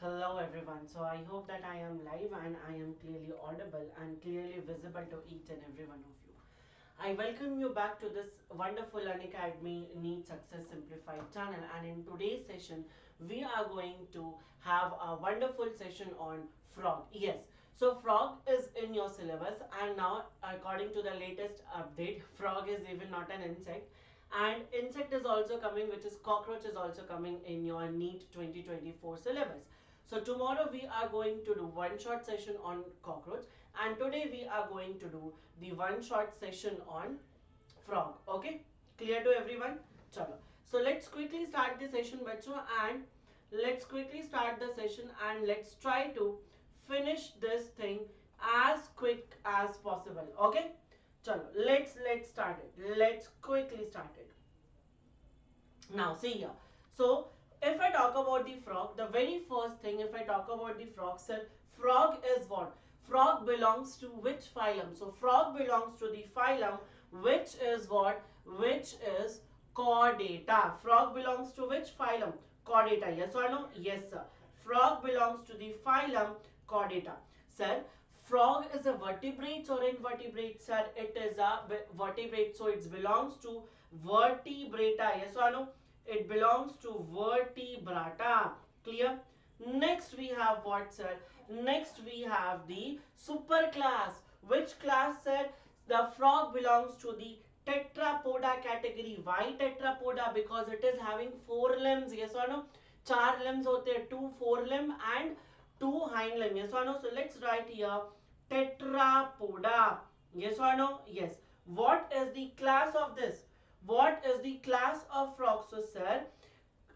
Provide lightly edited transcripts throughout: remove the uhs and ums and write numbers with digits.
Hello everyone. So I hope that I am live and I am clearly audible and clearly visible to each and every one of you. I welcome you back to this wonderful Unacademy NEET Success Simplified channel, and in today's session we are going to have a wonderful session on frog. Yes, so frog is in your syllabus, and now according to the latest update, frog is even not an insect, and insect is also coming, which is cockroach is also coming in your NEET 2024 syllabus. So tomorrow we are going to do one short session on cockroach, and today we are going to do the one short session on frog. Okay, clear to everyone? Chalo. So let's quickly start the session, bacho, and let's quickly start the session and let's try to finish this thing as quick as possible. Okay, chalo. Let's start it. Let's quickly start it. Now see here. So if I talk about the frog, the very first thing, if I talk about the frog, sir, frog is what? Frog belongs to which phylum? So frog belongs to the phylum which is what? Which is chordata. Frog belongs to which phylum? Chordata. Yes or no? Yes, sir. Frog belongs to the phylum chordata. Sir, frog is a vertebrate or invertebrate? Sir, it is a vertebrate, so it belongs to vertebrata. Yes or no? It belongs to vertebrata. Clear? Next we have what, sir? Next we have the superclass. Which class, sir? The frog belongs to the tetrapoda category. Why tetrapoda? Because it is having four limbs. Yes or no? Char limbs hote hain, two forelimb and two hind limb. Yes or no? So let's write here tetrapoda. Yes or no? Yes. What is the class of this? What is the class of frog? So sir,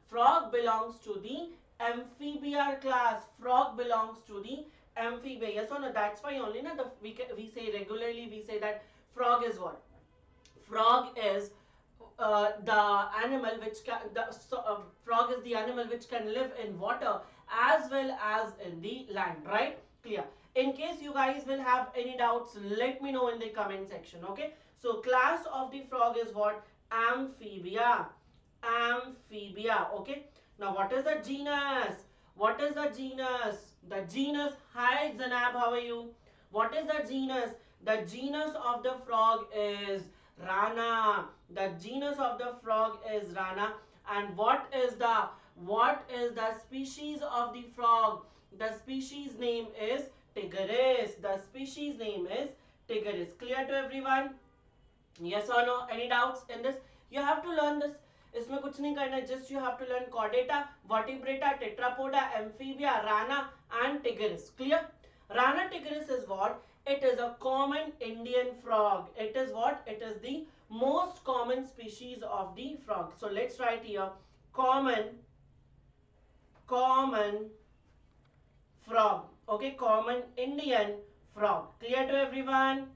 frog belongs to the amphibia class. Frog belongs to the amphibia. Yes or no? That's why only na, we say regularly, we say that frog is what? Frog is the animal which can, frog is the animal which can live in water as well as in the land, right? Clear? In case you guys will have any doubts, let me know in the comment section. Okay, so class of the frog is what? Amphibia. Amphibia. Okay, now what is the genus? What is the genus? The genus, hi Zanab, how are you? What is the genus? The genus of the frog is Rana. The genus of the frog is Rana. And what is the species of the frog? The species name is Tigris. The species name is Tigris. Clear to everyone? Yes or no? Any doubts in this? You have to learn this. इसमें कुछ नहीं करना, just you have to learn chordata, vertebrata, tetrapoda, amphibia, rana and tigris. Clear? Rana tigris is what? It is a common Indian frog. It is what? It is the most common species of the frog. So let's write here common frog. Okay, common Indian frog. Clear to everyone?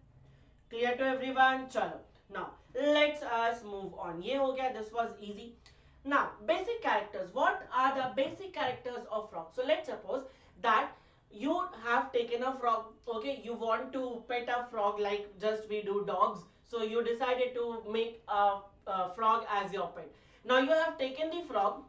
Clear to everyone? Chalo. Now let's us move on. Ye ho gaya. This was easy. Now basic characters. What are the basic characters of frog? So let's suppose that you have taken a frog. Okay, you want to pet a frog like just we do dogs. So you decided to make a frog as your pet. Now you have taken the frog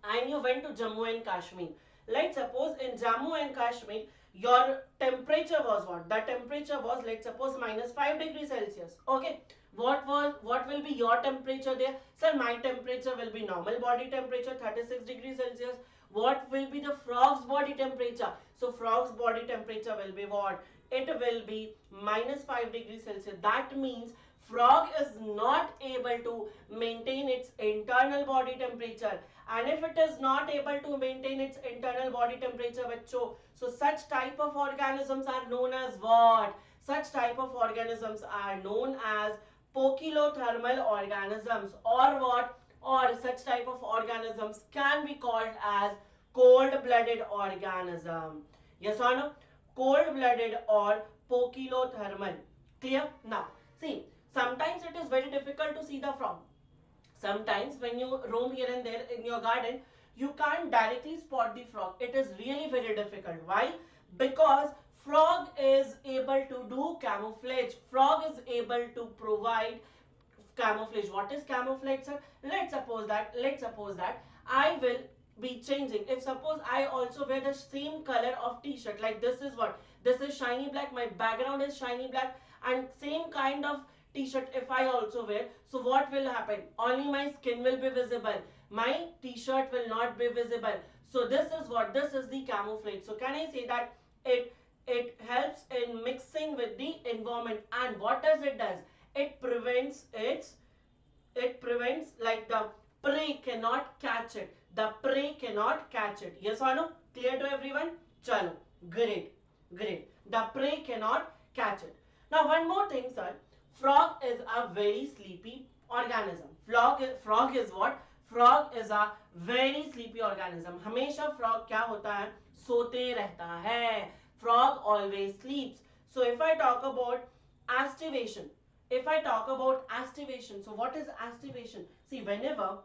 and you went to Jammu and Kashmir. Let's suppose in Jammu and Kashmir your temperature was what? The temperature was, let's suppose, -5 degrees Celsius. Okay, what will be your temperature there? Sir, my temperature will be normal body temperature, 36 degrees Celsius. What will be the frog's body temperature? So frog's body temperature will be what? It will be -5 degrees Celsius. That means frog is not able to maintain its internal body temperature. And if it is not able to maintain its internal body temperature, bachcho, so such type of organisms are known as what? Such type of organisms are known as poikilothermal organisms, or what? Or such type of organisms can be called as cold-blooded organism. Yes or no? Cold-blooded or poikilothermal. Clear? Now, see, sometimes it is very difficult to see the frog. Sometimes when you roam here and there in your garden, you can't directly spot the frog. It is really very difficult. Why? Because frog is able to do camouflage. Frog is able to provide camouflage. What is camouflage, sir? Let's suppose that I will be changing. If suppose I also wear the same color of t-shirt, like this is what, this is shiny black, my background is shiny black, and same kind of t-shirt if I also wear, so what will happen? Only my skin will be visible, my t-shirt will not be visible. So this is what, this is the camouflage. So can I say that it helps in mixing with the environment, and what does it does? It prevents like the prey cannot catch it. The prey cannot catch it. Yes or no? Clear to everyone? Chalo. Great. Great. The prey cannot catch it. Now one more thing, sir. Frog is a very sleepy organism. Frog is what? Frog is a very sleepy organism. हमेशा frog क्या होता है? सोते रहता है. Frog always sleeps. So if I talk about aestivation, so what is aestivation? See, whenever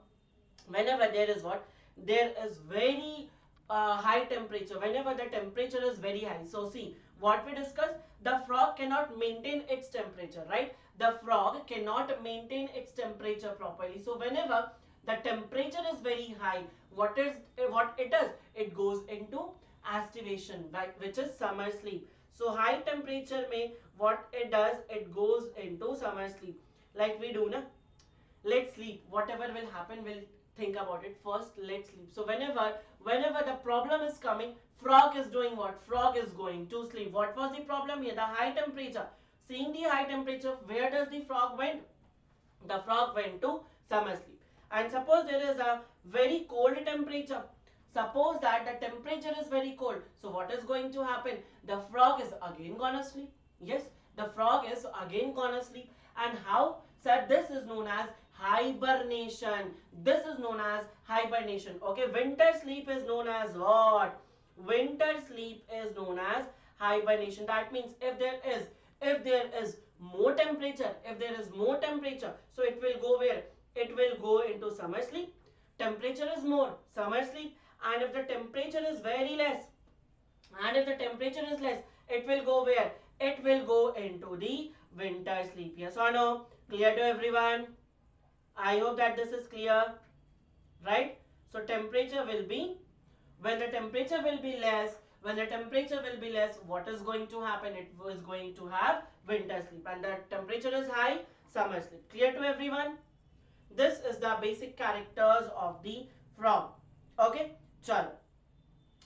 there is what? There is very high temperature. Whenever the temperature is very high. So see, what we discussed, the frog cannot maintain its temperature, right? The frog cannot maintain its temperature properly. So whenever the temperature is very high, what it does? It goes into aestivation, right? Which is summer sleep. So high temperature may what it does, it goes into summer sleep. Like we do, na? Let's sleep. Whatever will happen, we'll think about it. First, let's sleep. So whenever the problem is coming, frog is doing what? Frog is going to sleep. What was the problem here? The high temperature. Seeing the high temperature, where does the frog went? The frog went to summer sleep. And suppose there is a very cold temperature. Suppose that the temperature is very cold. So what is going to happen? The frog is again gonna sleep. Yes, the frog is again gonna sleep. And how? Sir, this is known as hibernation. This is known as hibernation. Okay, winter sleep is known as what? Winter sleep is known as hibernation. That means if there is more temperature, so it will go where? It will go into summer sleep. Temperature is more, summer sleep. And if the temperature is very less, it will go where? It will go into the winter sleep. Yes or no? Clear to everyone? I hope that this is clear, right? So temperature will be, when the temperature will be less, what is going to happen? It was going to have winter sleep, and the temperature is high, summer sleep. Clear to everyone? This is the basic characters of the frog. Okay, chalo.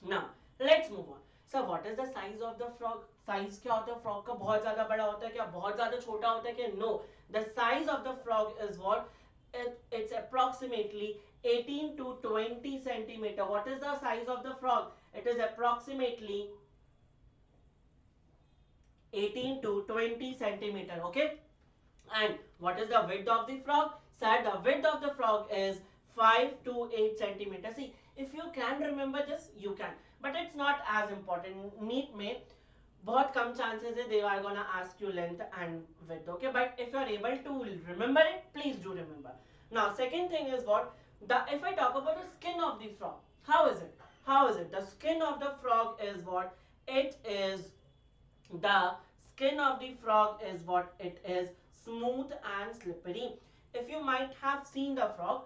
Now let's move on. So what is the size of the frog? Size क्या होता है frog का? बहुत ज़्यादा बड़ा होता है क्या? बहुत ज़्यादा छोटा होता है क्या? No. The size of the frog is what? It's approximately 18 to 20 centimeter. What is the size of the frog? It is approximately 18 to 20 centimeter. Okay. And what is the width of the frog? Sir, the width of the frog is 5 to 8 centimeter. See, if you can remember this, you can. But it's not as important. NEET में बहुत कम chances है they are gonna ask you length and width. Okay, but if you are able to remember it, please do remember. Now, second thing is what? If I talk about the skin of the frog, how is it? The skin of the frog is what? It is, the skin of the frog is what? It is smooth and slippery. If you might have seen the frog,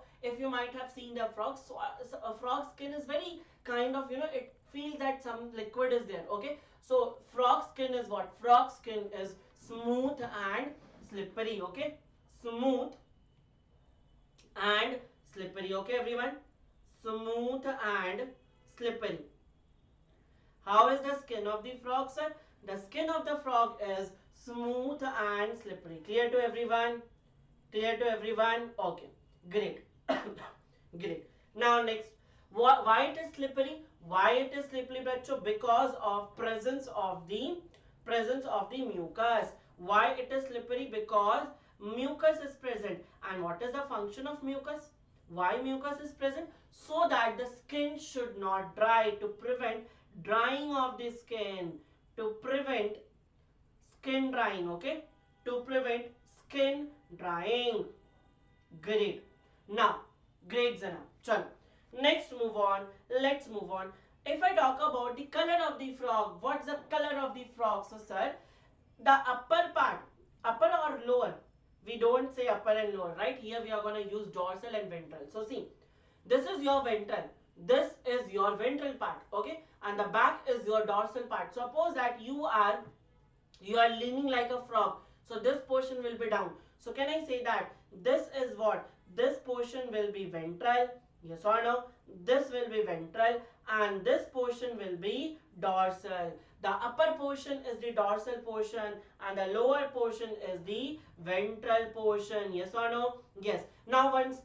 so a frog skin is very kind of, it feels that some liquid is there. Okay, so frog skin is what? Frog skin is smooth and slippery. Okay, smooth and slippery. Okay, everyone, smooth and slippery. How is the skin of the frog, sir? The skin of the frog is smooth and slippery. Clear to everyone? Okay, great. Great. Now next, why it is slippery? बच्चों? Because of presence of the mucus. Why it is slippery? Because mucus is present. And what is the function of mucus? Why mucus is present? So that the skin should not dry, to prevent drying of the skin, to prevent skin drying. Okay, to prevent skin drying. Great. Now, great, Zana. Chalo. Let's move on. If I talk about the color of the frog, what's the color of the frog? So, sir, the upper part, upper or lower? We don't say upper and lower, right? Here we are going to use dorsal and ventral. So, see, this is your ventral. this is your ventral part, okay, and the back is your dorsal part. Suppose that you are leaning like a frog, so this portion will be down. So can I say that this is what? This portion will be ventral, yes or no? This will be ventral and this portion will be dorsal. The upper portion is the dorsal portion and the lower portion is the ventral portion, yes or no? Yes. Now one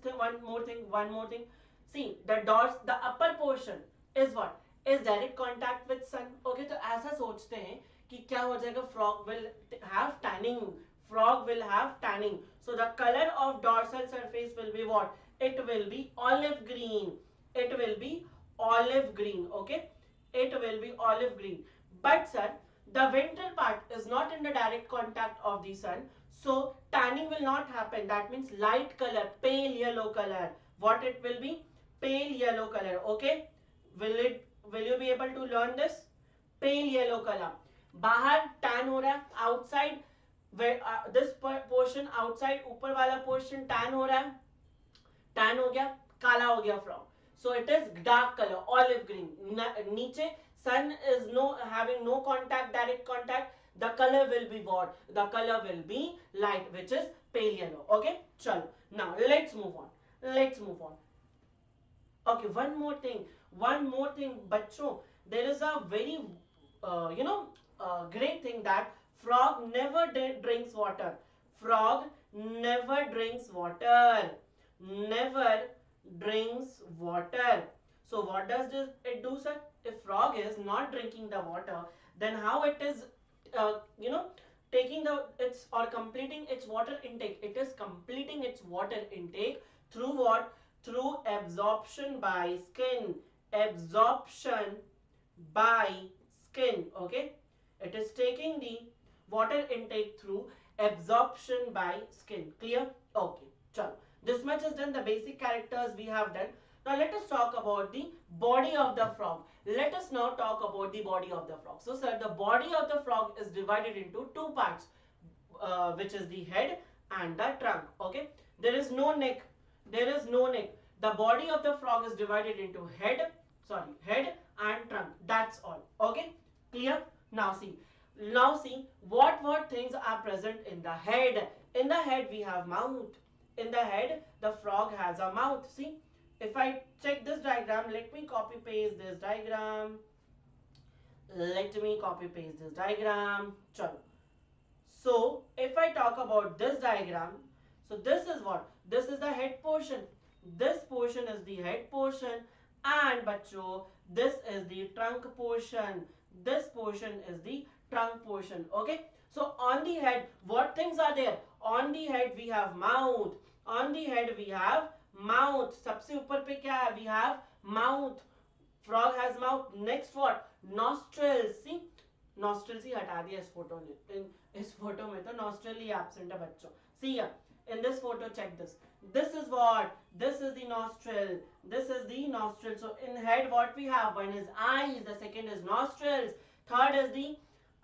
more thing. See, the upper portion is what? Is direct contact with sun. Okay, तो ऐसा सोचते हैं कि क्या हो जाएगा, frog will have tanning. Frog will have tanning. So the color of dorsal surface will be what? It will be olive green. It will be olive green. Okay, it will be olive green. But sir, the ventral part is not in the direct contact of the sun, so tanning will not happen. That means light color, pale yellow color. What it will be? Pale yellow color. Okay, will you be able to learn this? Pale yellow color. बाहर tan हो रहा है, outside this portion outside ऊपर वाला portion tan हो रहा है, tan हो गया, काला हो गया frog. So it is dark color, olive green. नीचे sun is having no contact, direct contact. The color will be what? The color will be light, which is pale yellow. Okay, chalo. Now let's move on. Okay, one more thing, बच्चों. There is a very great thing that frog never drinks water. Frog never drinks water. Never drinks water. So what does it do, sir? If frog is not drinking the water, then how it is, taking its or completing its water intake? It is completing its water intake through what? Through absorption by skin. Absorption by skin. Okay, it is taking the water intake through absorption by skin. Clear? Okay, chalo. This much is done. The basic characters we have done. Now let us talk about the body of the frog. Let us now talk about the body of the frog. So sir, the body of the frog is divided into two parts, which is the head and the trunk. Okay, there is no neck. The body of the frog is divided into head and trunk. That's all. Okay, clear? Now see what things are present in the head. In the head we have mouth. In the head the frog has a mouth. See, if I check this diagram, let me copy paste this diagram. Chalo. So if I talk about this diagram, so this is what? This is the head portion. This portion is the head portion, and bachcho, this is the trunk portion. This portion is the trunk portion. Okay, so on the head what things are there? On the head we have mouth. सबसे ऊपर पे क्या है? We have mouth. Frog has mouth. Next what? Nostrils. See, nostrils ही हटा दिया इस photo ने. इस फोटो में तो nostril ही absent है बच्चों. See here, in this photo, check this. This is what? This is the nostril. So in head what we have? One is eyes, the second is nostrils, third is the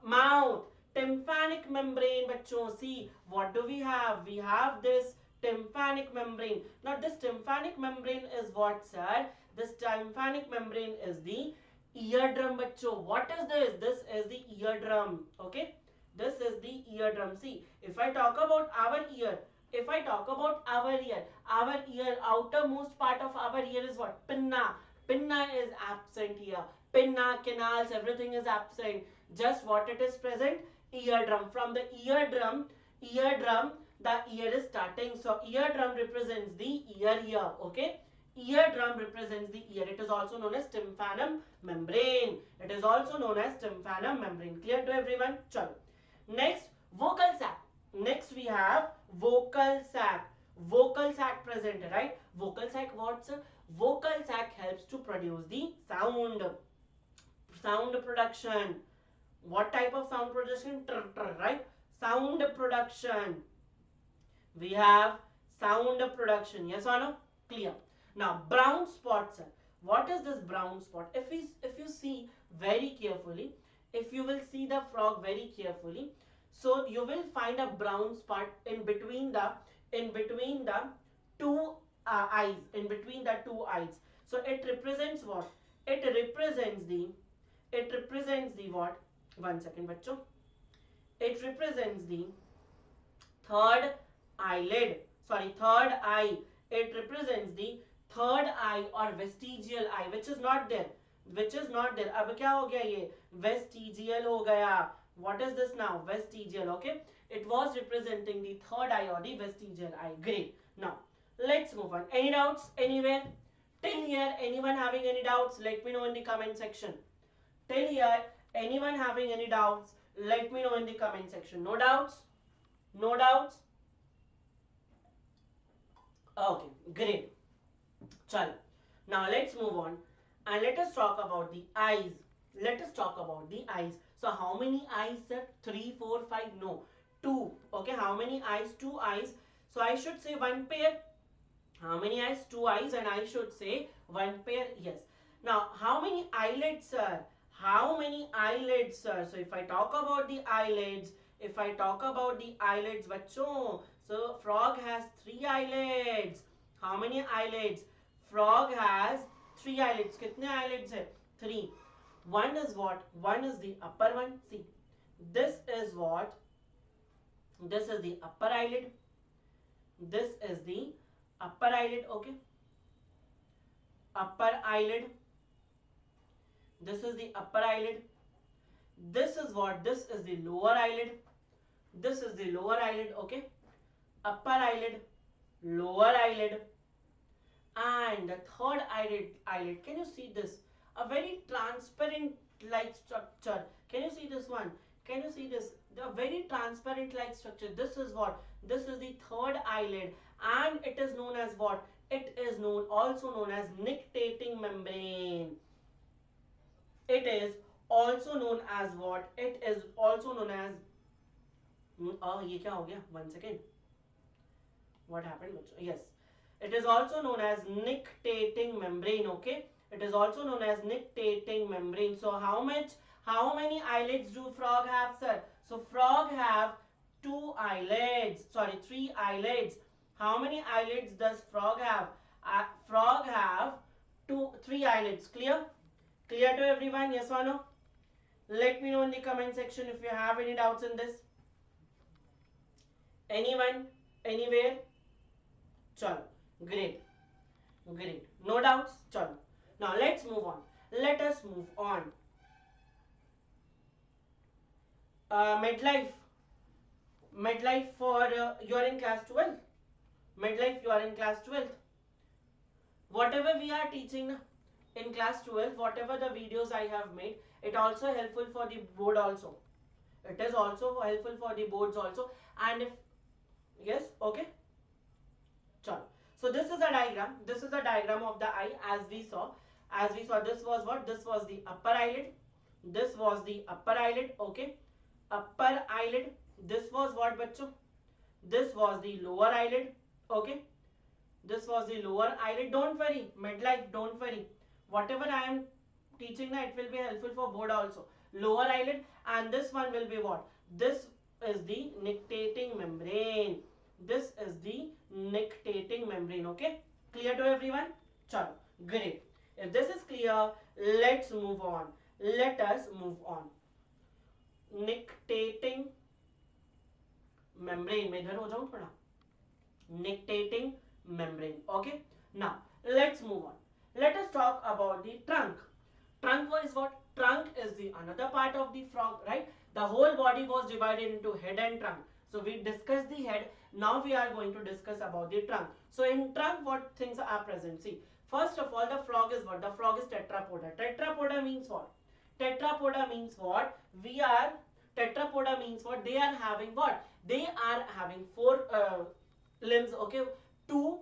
mouth. Tympanic membrane, bachcho. See, what do we have? We have this tympanic membrane. Now this tympanic membrane is what, sir? This tympanic membrane is the eardrum, bachcho. What is this? This is the eardrum. Okay, this is the eardrum. See, if I talk about our ear, our ear, outermost part of our ear is what? Pinna. Pinna is absent here. Pinna, canals, everything is absent. Just what it is present? Eardrum. From the eardrum, the ear is starting. So eardrum represents the ear here. Okay, eardrum represents the ear. It is also known as tympanum membrane. Clear to everyone? Chalo. Next, vocal sac. Next we have vocal sac. Vocal sac present, right? Vocal sac what? Vocal sac helps to produce the sound. Sound production. What type of sound production? Right? Sound production. We have sound production. Yes or no? Clear. Now brown spots. What is this brown spot? If you see very carefully, if you will see the frog very carefully, so you will find a brown spot in between the two eyes. So it represents what? It represents the what? One second, bachcho. It represents the third eyelid. Sorry, third eye. It represents the third eye or vestigial eye, which is not there. Which is not there. अब क्या हो गया ये? Vestigial हो गया. What is this now? Vestigial. Okay. It was representing the third eye or the vestigial eye. Great. Now let's move on. Any doubts anywhere? Till here, anyone having any doubts? Let me know in the comment section. Till here, anyone having any doubts? Let me know in the comment section. No doubts? No doubts? Okay, great. Chalo. Now let's move on and let us talk about the eyes. Let us talk about the eyes. So how many eyes, sir? 3, 4, 5? No. 2. Okay, how many eyes? 2 eyes. So I should say one pair. How many eyes? 2 eyes, and I should say one pair. Yes. Now, how many eyelids, sir? How many eyelids, sir? So if I talk about the eyelids, bachcho, so frog has 3 eyelids. How many eyelids? Frog has 3 eyelids. Kitne eyelids hai? 3. One is what? One is the upper one. See, this is what? This is the upper eyelid. This is the upper eyelid. Okay. Upper eyelid. This is the upper eyelid. This is what? This is the lower eyelid. This is the lower eyelid. Okay. Upper eyelid, lower eyelid, and the third eyelid. Can you see this? A very transparent like structure. Can you see this one? Can you see this? The very transparent like structure. This is what? This is the third eyelid, and it is known as what? It is also known as nictitating membrane. It is also known as what? It is also known as ये क्या हो गया? 1 second. What happened? Yes. It is also known as nictitating membrane. Okay. It is also known as nictitating membrane. So how many eyelids do frog have, sir? So frog have 2 eyelids. Sorry, 3 eyelids. How many eyelids does frog have? Frog have 3 eyelids. Clear? Clear to everyone? Yes or no? Let me know in the comment section if you have any doubts in this. Anyone? Anywhere? Chalo. Great. Great. No doubts? Chalo. Now let's move on. Let us move on. Midlife. Midlife for you are in class 12th. Midlife, you are in class 12th. Whatever we are teaching in class 12, whatever the videos I have made, it also helpful for the board also. It is also helpful for the boards also. And if yes, okay. Chalo. So this is a diagram. This is a diagram of the eye as we saw. This was what? This was the upper eyelid. This was the upper eyelid. Okay. Upper eyelid. This was what, bachcho? This was the lower eyelid. Okay. This was the lower eyelid. Don't worry. Midlife, don't worry. Whatever I am teaching now, it will be helpful for board also. Lower eyelid, and this one will be what? This is the nictitating membrane. This is the nictitating membrane. Okay. Clear to everyone? Chalo. Great. If this is clear, let's move on. Let us move on. Nictitating membrane. मैं इधर हो जाऊं थोड़ा. Nictitating membrane. Okay. Now let's move on. Let us talk about the trunk. Trunk is what? Trunk is the another part of the frog, right? The whole body was divided into head and trunk. So we discussed the head. Now we are going to discuss about the trunk. So in trunk, what things are present? See, first of all, the frog is what? The frog is tetrapoda. Tetrapoda means what? Tetrapoda means what? Tetrapoda means what? They are having what? They are having 4 limbs. Okay, 2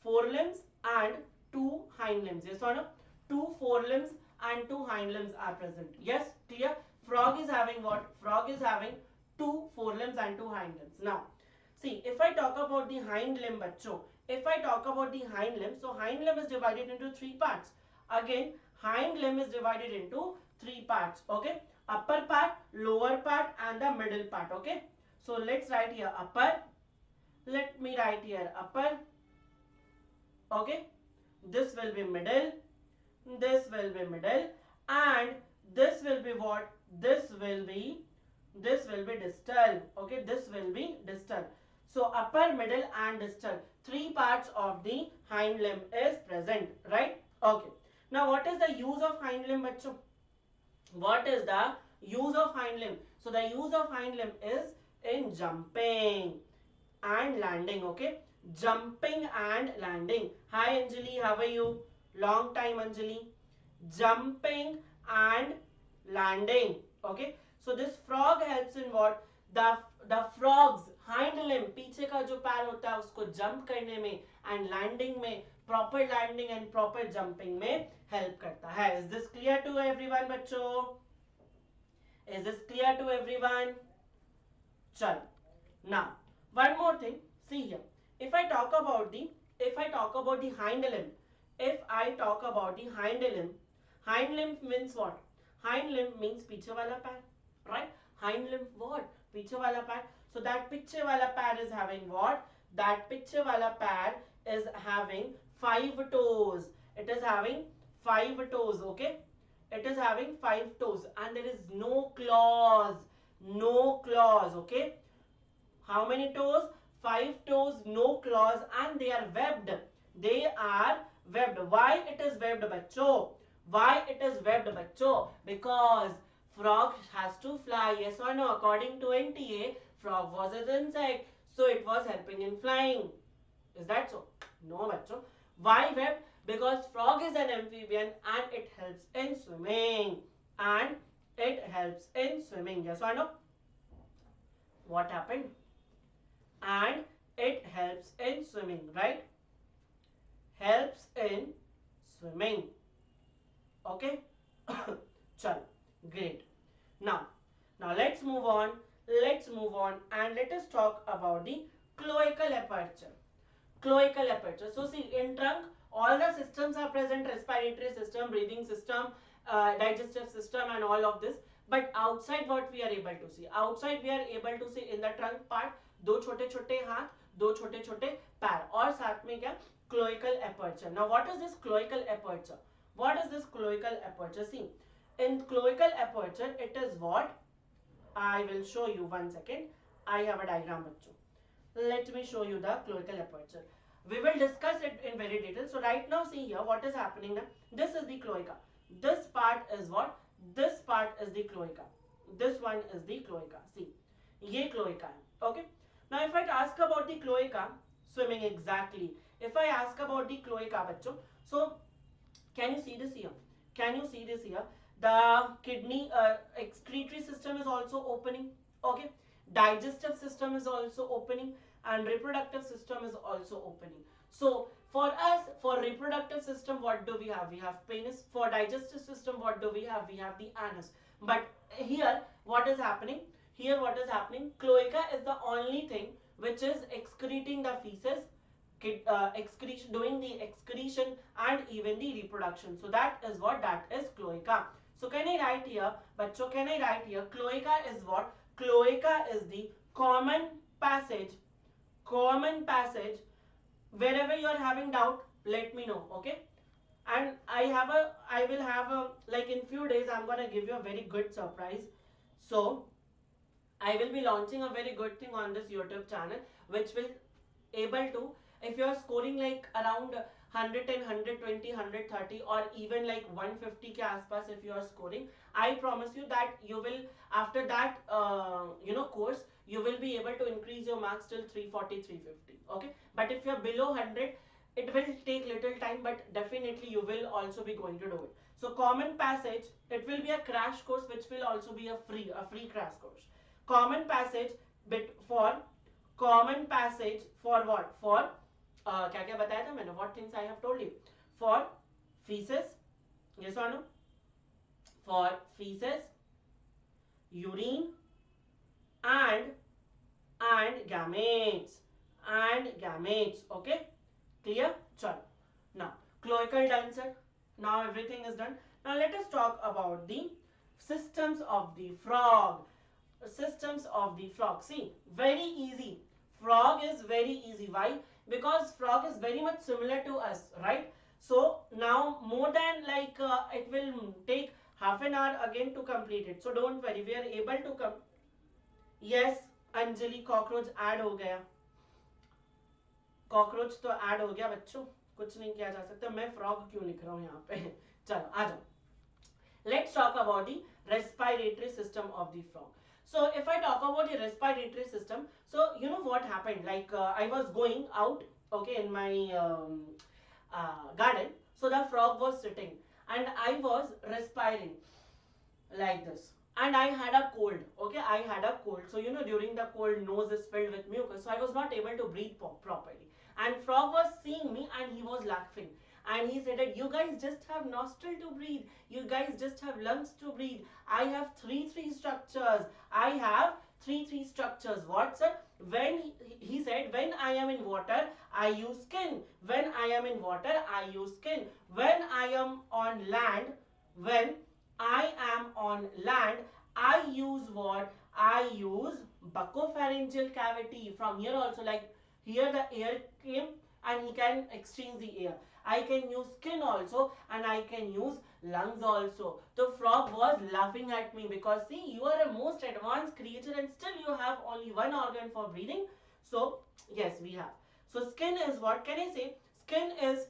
forelimbs and 2 hind limbs. Yes or no? 2 forelimbs and 2 hind limbs are present. Yes, clear? Frog is having what? Frog is having 2 forelimbs and 2 hind limbs. Now, see, if I talk about the hind limb, bachcho, if I talk about the hind limb, so hind limb is divided into 3 parts. Again, hind limb is divided into 3 parts. Okay, upper part, lower part, and the middle part. Okay, so let's write here upper. Let me write here upper. Okay, this will be middle, this will be middle, and this will be what? This will be distal. Okay, this will be distal. So upper, middle and distal, three parts of the hind limb is present, right? Okay. Now what is the use of hind limb, bachcho? What is the use of hind limb? So the use of hind limb is in jumping and landing. Okay, jumping and landing. Hi Anjali, how are you? Long time Anjali. Jumping and landing. Okay, so this frog helps in what? The frog's hind limb, पीछे का जो पैर होता है उसको jump करने में and landing में, proper landing and proper jumping में help करता है. Is this clear to everyone बच्चों? Is this clear to everyone? चलो. Now one more thing. See here. If I talk about the hind limb, hind limb means what? Hind limb means पीछे वाला पैर, right? Hind limb what? पीछे वाला पैर. So that पीछे वाला पैर is having what? That पीछे वाला पैर is having 5 toes. It is having 5 toes. Okay? It is having 5 toes and there is no claws. No claws. Okay? How many toes? 5 toes, no claws, and they are webbed. They are webbed. Why it is webbed, bachcho? Why it is webbed, bachcho? Because frog has to fly. Yes or no? According to NTA, frog was an insect, so it was helping in flying. Is that so? No, bachcho. Why webbed? Because frog is an amphibian and it helps in swimming. And it helps in swimming. Yes or no? What happened? And it helps in swimming, right? Helps in swimming. Okay? Chal. Great. Now let's move on. And let us talk about the cloacal aperture. Cloacal aperture. So see, in trunk, all the systems are present: respiratory system, breathing system, digestive system, and all of this. But outside, what we are able to see? Outside, we are able to see in the trunk part, दो छोटे छोटे हाथ, दो छोटे छोटे पैर, और साथ में क्या? Cloacal aperture. Now what is this cloacal aperture? What is this cloacal aperture? See, in cloacal aperture, it is what? I will show you. One second. I have a diagram. Let me show you the cloacal aperture. We will discuss it in very detail. So right now, see here what is happening now. This is the cloaca. This part is what? This part is the cloaca. This one is the cloaca. See, ये cloaca है. Okay. Now if I ask about the cloaca, swimming exactly. If I ask about the cloaca, bachcho, so can you see this here? Can you see this here? The kidney excretory system is also opening. Okay. Digestive system is also opening and reproductive system is also opening. So for us, for reproductive system, what do we have? We have penis. For digestive system, what do we have? We have the anus. But here, what is happening? Here what is happening? Cloaca is the only thing which is excreting the feces, excretion, doing the excretion and even the reproduction. So that is what? That is cloaca. So can I write here? Bachcho, can I write here? Cloaca is what? Cloaca is the common passage. Wherever you are having doubt, let me know. Okay? And I will have a, like in few days, I'm gonna give you a very good surprise. So I will be launching a very good thing on this YouTube channel, which will able to, if you are scoring like around 110, 120, 130 or even like 150 ke aaspas, if you are scoring, I promise you that you will, after that course, you will be able to increase your marks till 340, 350. Okay, but if you are below 100, it will take little time, but definitely you will also be going to do it. So common passage, it will be a crash course which will also be a free crash course. Common passage for what? For क्या क्या बताया था मैंने? What things I have told you? For feces, yes or no? For feces, urine, and gametes, okay? Clear? Chalo. Now cloacal done, sir. Now everything is done. Now let us talk about the systems of the frog. Systems of the frog. See, very easy. Frog is very easy. Why? Because frog is very much similar to us, right? So now more than like it will take half an hour again to complete it, so don't worry, we are able to come. Yes Anjali, cockroach add हो गया, cockroach तो add हो गया बच्चों, कुछ नहीं किया जा सकता। मैं फ्रॉग क्यों लिख रहा हूं यहाँ पे चलो आ जाओ। Let's talk about the respiratory system of the frog. So if I talk about the respiratory system, so you know what happened, like I was going out, okay, in my garden. So the frog was sitting and I was respiring like this, and I had a cold, okay, I had a cold. So you know, during the cold, nose is filled with mucus, so I was not able to breathe properly. And frog was seeing me and he was laughing, and he said that you guys just have nostril to breathe, you guys just have lungs to breathe, I have three structures, I have three structures. What, sir? When he said, when I am in water I use skin, when I am in water I use skin, when I am on land, when I am on land, I use what? I use buccopharyngeal cavity. From here also, like here the air came and he can exchange the air. I can use skin also and I can use lungs also. The frog was laughing at me because see, you are a most advanced creature and still you have only one organ for breathing. So yes, we have. So skin is what can I say? Skin is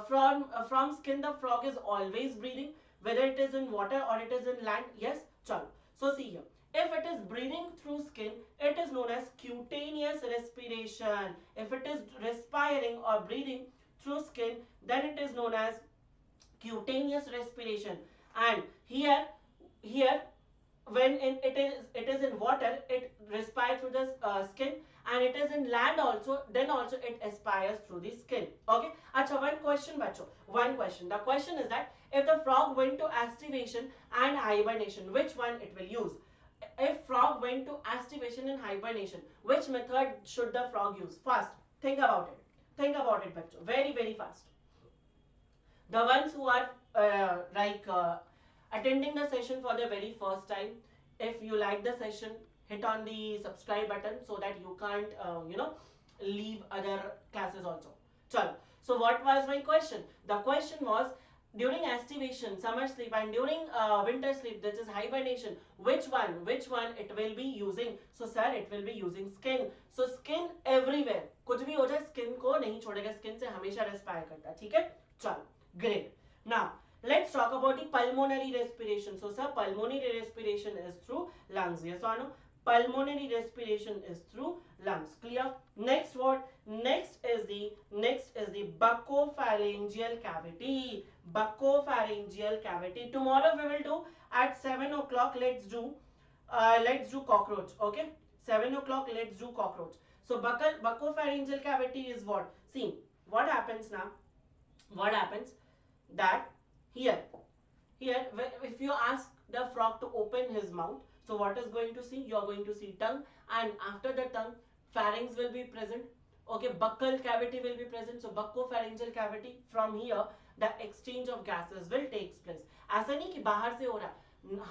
from skin the frog is always breathing, whether it is in water or it is in land. Yes, chalo. So see here, if it is breathing through skin, it is known as cutaneous respiration. If it is respiring or breathing through skin, then it is known as cutaneous respiration. And here when it is in water, it respires through the skin, and it is in land also, then also it aspires through the skin. Okay, acha, one question bacho, one question. The question is that if the frog went to aestivation and hibernation, which one it will use? If frog went to aestivation and hibernation, which method should the frog use? Fast, think about it, think about it bacho, very fast. The ones who are attending the session for the very first time, if you like the session, hit on the subscribe button so that you can't leave other classes also. Chalo. So what was my question? The question was, during aestivation, summer sleep, and during winter sleep, that is hibernation, which one it will be using? So sir, it will be using skin. So skin everywhere, कुछ भी हो जाए skin को नहीं छोड़ेगा, skin से हमेशा respire करता है, ठीक है? चलो, great. Now let's talk about the pulmonary respiration. So sir, pulmonary respiration is through lungs, yes or no? Pulmonary respiration is through lungs. Clear? Next what? Next is the buccopharyngeal cavity. Buccopharyngeal cavity. Tomorrow we will do at 7 o'clock. Let's do cockroach. Okay, 7 o'clock. Let's do cockroach. So buccopharyngeal cavity is what? See what happens now. What happens that here if you ask the frog to open his mouth, so what is going to see? You are going to see tongue, and after the tongue, pharynx will be present. Okay, buccal cavity will be present. So buccopharyngeal cavity, from here the exchange of gases will take place. ऐसा नहीं कि बाहर से हो रहा,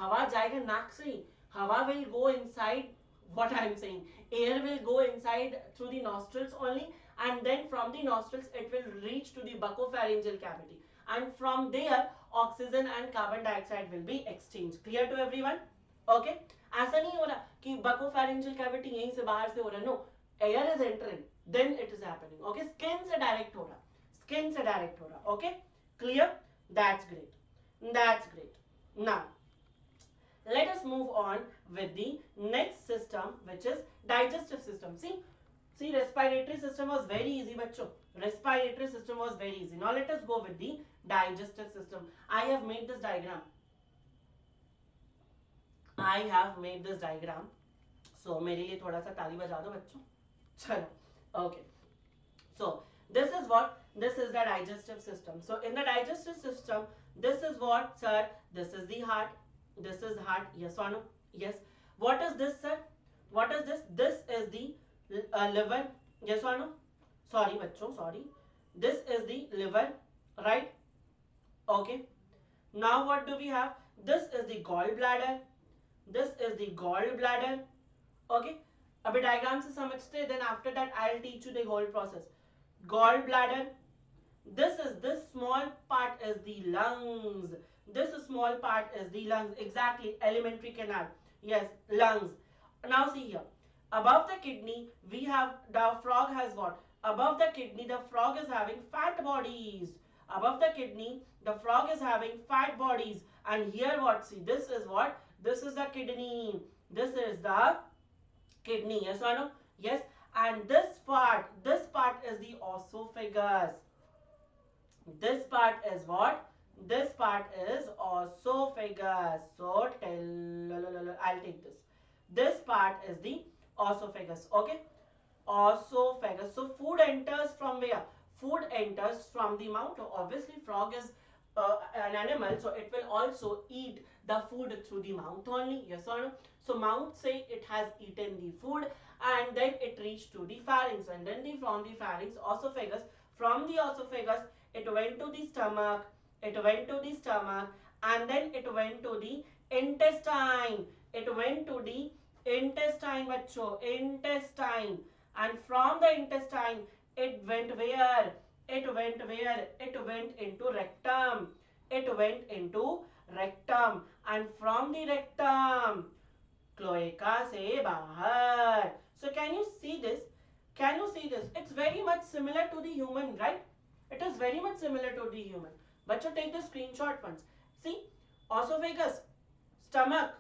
हवा जाएगा नाक से ही, हवा will go inside. What I am saying, air will go inside through the nostrils only, and then from the nostrils it will reach to the buccopharyngeal cavity, and from there oxygen and carbon dioxide will be exchanged. Clear to everyone? Okay, ऐसा नहीं हो रहा कि buccopharyngeal cavity यहीं से बाहर से हो रहा, no, air is entering, then it is happening. Okay, skin से direct हो रहा, skin से direct हो रहा. Okay, clear? That's great, that's great. Now let us move on with the next system, which is digestive system. See, respiratory system was very easy, bachcho. Respiratory system was very easy. Now let us go with the digestive system. I have made this diagram. So मेरे लिए थोड़ा सा ताली बजा दो बच्चों. चलो, okay. So this is what? This is the digestive system. So in the digestive system, this is what, sir? This is the heart. This is heart. Yes or no? Yes. What is this, sir? What is this? This is the liver. Yes or no? Sorry, bachcho. Sorry. This is the liver, right? Okay. Now what do we have? This is the gallbladder. This is the gallbladder. Okay. अभी diagram से समझते, then after that I'll teach you the whole process. Gallbladder. This small part is the lungs. This small part is the lungs. Exactly, alimentary canal. Yes, lungs. Now see here. Above the kidney, we have the frog has what? Above the kidney, the frog is having fat bodies. Above the kidney, the frog is having fat bodies. And here what? See, this is what? This is the kidney. This is the kidney. Yes or no? Yes. And this part is the esophagus. This part is what? This part is esophagus. So I'll take this. This part is the esophagus. Okay. Esophagus. So food enters from where? Food enters from the mouth. Obviously, frog is an animal, so it will also eat the food through the mouth only. Yes or no? So mouth say it has eaten the food, and then it reached to the pharynx, and then from the pharynx, esophagus. From the esophagus, it went to the stomach. It went to the stomach, and then it went to the intestine. It went to the intestine, bachcho, intestine. And from the intestine, it went where? It went where? It went into rectum. It went into rectum. And from the rectum, cloaca se bahar. So can you see this? Can you see this? It's very much similar to the human, right? It is very much similar to the human. But you take the screenshot once. See, esophagus, stomach,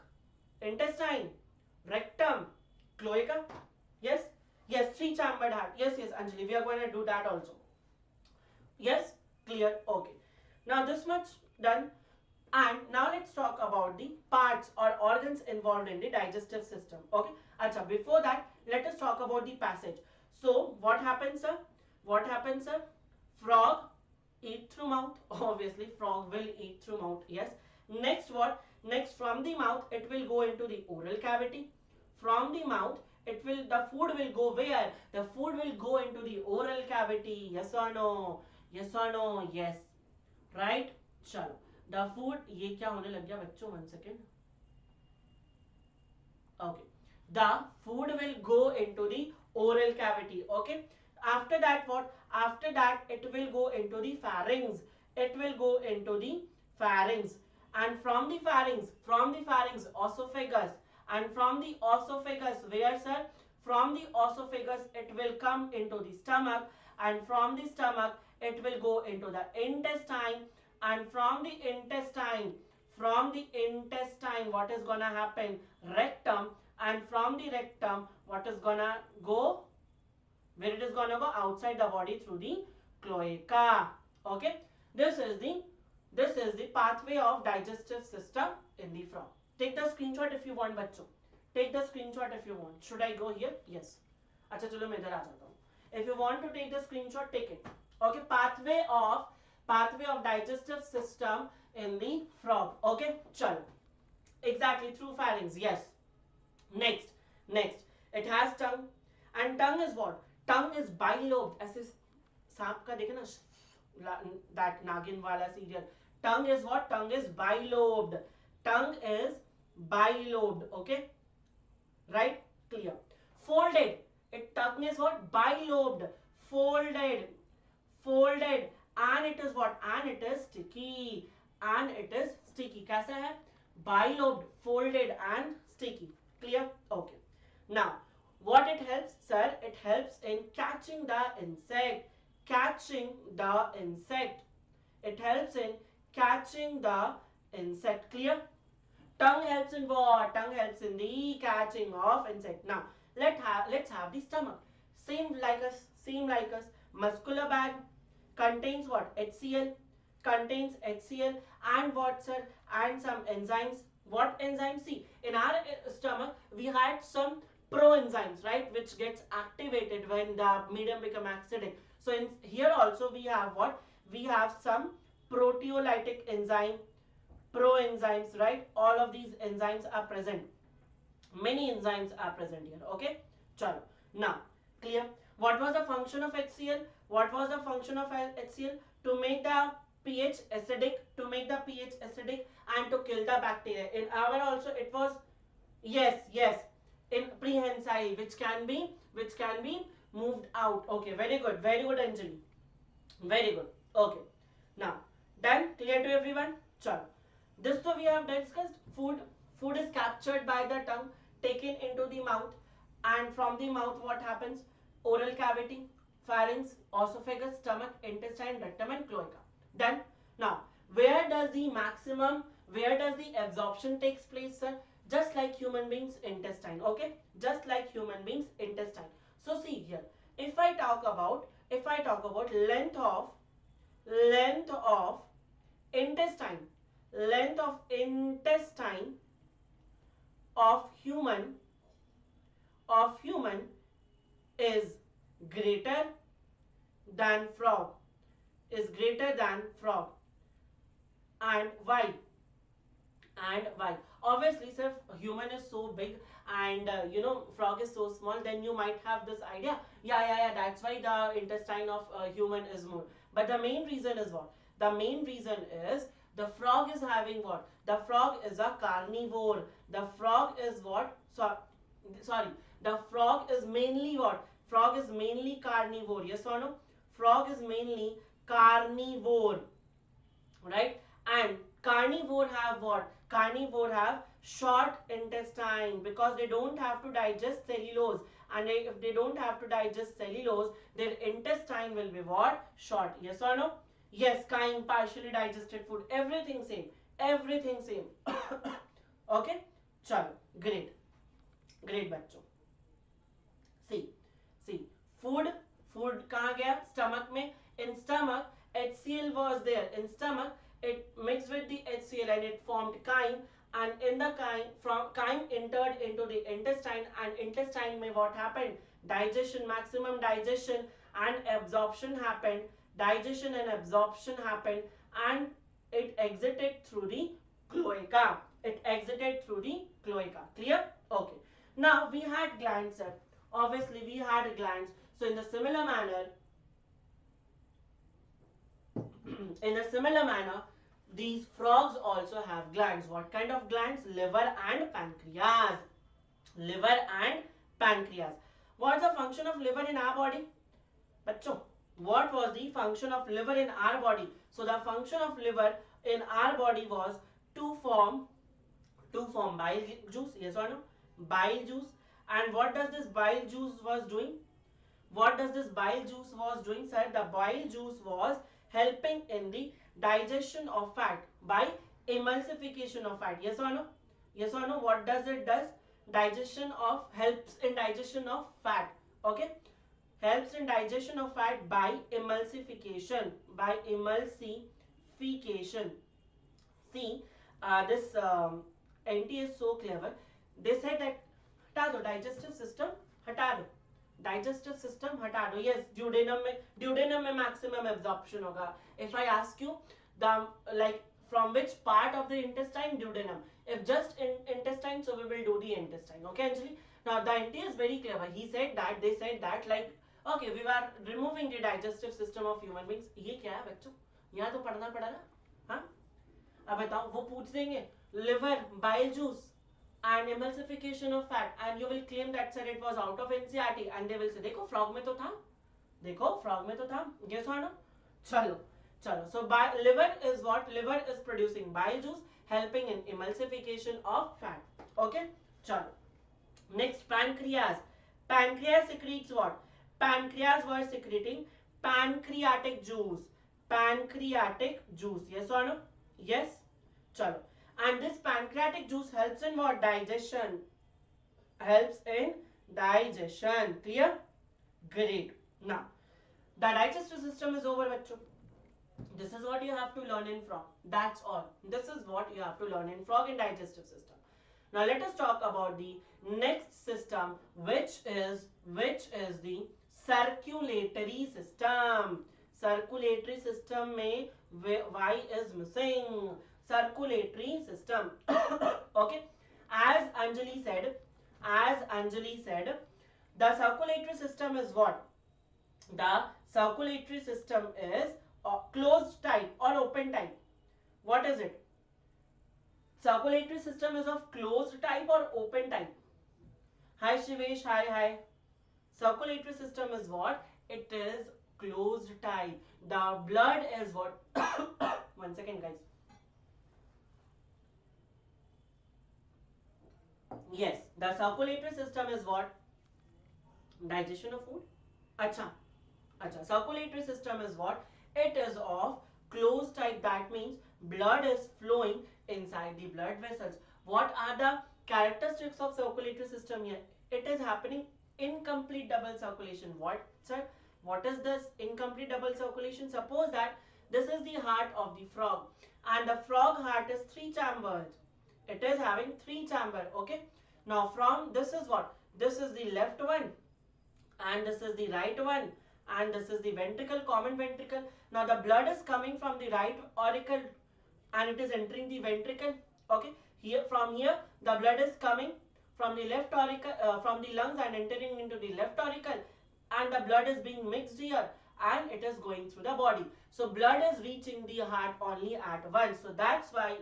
intestine, rectum, cloaca. Yes, yes, three-chambered heart. Yes, yes, Anjali, we are going to do that also. Yes, clear. Okay. Now this much done. And now let's talk about the parts or organs involved in the digestive system. Okay. Acha, before that, let us talk about the passage. So what happens, sir? What happens, sir? Frog eat through mouth. Obviously, frog will eat through mouth. Yes. Next what? Next, from the mouth, it will go into the oral cavity. From the mouth, the food will go where? The food will go into the oral cavity. Yes or no? Yes or no? Yes. Right? चलो. The food, ये क्या होने लग गया बच्चों? 1 second. Okay. The food will go into the oral cavity. Okay. After that what? After that it will go into the pharynx. It will go into the pharynx. And from the pharynx, esophagus. And from the esophagus, where, sir? From the esophagus, it will come into the stomach. And from the stomach, it will go into the intestine. And from the intestine, what is gonna happen? Rectum. And from the rectum, what is gonna go? Where it is gonna go? Outside the body through the cloaca. Okay. This is the pathway of digestive system in the frog. Take the screenshot if you want, bachcho. Take the screenshot if you want. Should I go here? Yes. अच्छा चलो मैं इधर आ जाता हूँ. If you want to take the screenshot, take it. Okay. Pathway of digestive system in the frog. Okay. चलो. Exactly, through pharynx. Yes. Next. It has tongue. And tongue is what? Tongue is bilobed. ऐसे सांप का देखे ना, that Nagin wala serial. Tongue is what? Tongue is bilobed. Tongue is bilobed. Okay. Right? Clear. Folded. Tongue is what? Bilobed. Folded. And it is what? And it is sticky. कैसा है? Bilobed, folded and sticky. Clear? Okay. Now, what it helps, sir? It helps in catching the insect. It helps in catching the insect. Clear? Tongue helps in what? Tongue helps in the catching of insect. Now, let's have the stomach. Same like us. Muscular bag contains what? HCl. Contains HCl and what, sir? And some enzymes. What enzymes? See, in our stomach, we had some proenzymes, right? Which gets activated when the medium become acidic. So in here also we have what? We have some proteolytic enzyme, proenzymes, right? All of these enzymes are present. Many enzymes are present here. Okay. Chalo. Now, clear? What was the function of HCl? To make the pH acidic, and to kill the bacteria. In our also it was, yes, in prehensile, which can be moved out. Okay, very good Anjali. Very good. Okay. Now, done? Clear to everyone? Chalo. This so we have discussed food. Food is captured by the tongue, taken into the mouth, and from the mouth what happens? Oral cavity, pharynx, esophagus, stomach, intestine, rectum and cloaca. Done? Now, where does the absorption takes place, sir? Just like human beings intestine, okay? Just like human beings intestine. So see here, if I talk about length of intestine, length of intestine of human is greater than frog, is greater than frog. And why? And why? Obviously, sir, human is so big and frog is so small, then you might have this idea, yeah, that's why the intestine of human is more. But the main reason is what? The main reason is the frog is having what? The frog is a carnivore. The frog is what? Sorry, the frog is mainly what? Frog is mainly carnivore. Yes or no? Frog is mainly carnivore, right? And carnivore have what? Carnivore have short intestine because they don't have to digest cellulose, and if they don't have to digest cellulose, their intestine will be what? Short. Yes or no? Yes, kind, partially digested food, everything same, everything same. Okay, chalo, great, great बच्चों. See, food कहाँ गया? Stomach में. In stomach, HCl was there. In stomach, it mixed with the HCl and it formed chyme. And in the chyme entered into the intestine, and intestine में what happened? Digestion, maximum digestion and absorption happened. Digestion and absorption happened, and it exited through the cloaca. It exited through the cloaca. Clear? Okay. Now we had glands, sir. Obviously we had glands. So in the similar manner, these frogs also have glands. What kind of glands? Liver and pancreas. Liver and pancreas. What's the function of liver in our body? Bachcho, what was the function of liver in our body? So the function of liver in our body was to form bile juice. Yes or no? Bile juice. And what does this bile juice was doing? What does this bile juice was doing, sir? The bile juice was helping in the digestion of fat by emulsification of fat. Yes or no? Yes or no? What does it does? Helps in digestion of fat. Okay? Helps in digestion of fat by emulsification. By emulsification. See, this NT is so clever. They said that हटा दो digestive system, हटा दो digestive system, हटा दो. Yes, duodenum में maximum absorption होगा. If I ask you the like from which part of the intestine? Duodenum. If just in intestine, so we will do the intestine. Okay, Anjali. Now the NT is very clever. They said that like okay, we were removing the digestive system of human beings. ये क्या है बच्चों? यहाँ तो पढ़ना पड़ा ना? हाँ? अब बताओ, वो पूछ देंगे liver, bile juice and emulsification of fat, and you will claim that sir it was out of NCERT, and they will say देखो frog में तो था, देखो frog में तो था. Yes or no? चलो. So liver is what? Liver is producing bile juice, helping in emulsification of fat. Okay. चलो. Next, pancreas. Pancreas secretes what? Pancreas was secreting pancreatic juice. Pancreatic juice. Yes or no? Yes. Chalo. And this pancreatic juice helps in what? Digestion. Helps in digestion. Clear? Great. Now, the digestive system is over, bachcho. This is what you have to learn in frog. That's all. This is what you have to learn in frog and digestive system. Now let us talk about the next system, which is the circulatory system. Circulatory system mein Y is missing. Circulatory system. Okay. As Anjali said, the circulatory system is what? The circulatory system is closed type or open type. What is it? Circulatory system is of closed type or open type? Hi Shivesh, hi. Circulatory system is what? It is closed type. The blood is what? One second, guys. Yes, the circulatory system is what? Digestion of food. Acha. Acha. Circulatory system is what? It is of closed type. That means blood is flowing inside the blood vessels. What are the characteristics of circulatory system here? It is happening incomplete double circulation. What, sir? What is this incomplete double circulation? Suppose that this is the heart of the frog, and the frog heart is 3 chambered. It is having 3 chamber. Okay. Now from this is what? This is the left one, and this is the right one, and this is the ventricle, common ventricle. Now the blood is coming from the right auricle and it is entering the ventricle. Okay, here from here the blood is coming from the left auricle, from the lungs, and entering into the left auricle, and the blood is being mixed here and it is going through the body. So blood is reaching the heart only at once. So that's why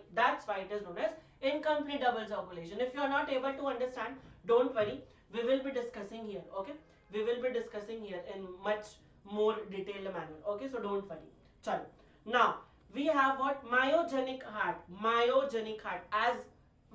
it is known as incomplete double circulation. If you are not able to understand, don't worry, we will be discussing here. Okay, we will be discussing here in much more detailed manner. Okay, so don't worry. Chalo. Now we have what? Myogenic heart. Myogenic heart. As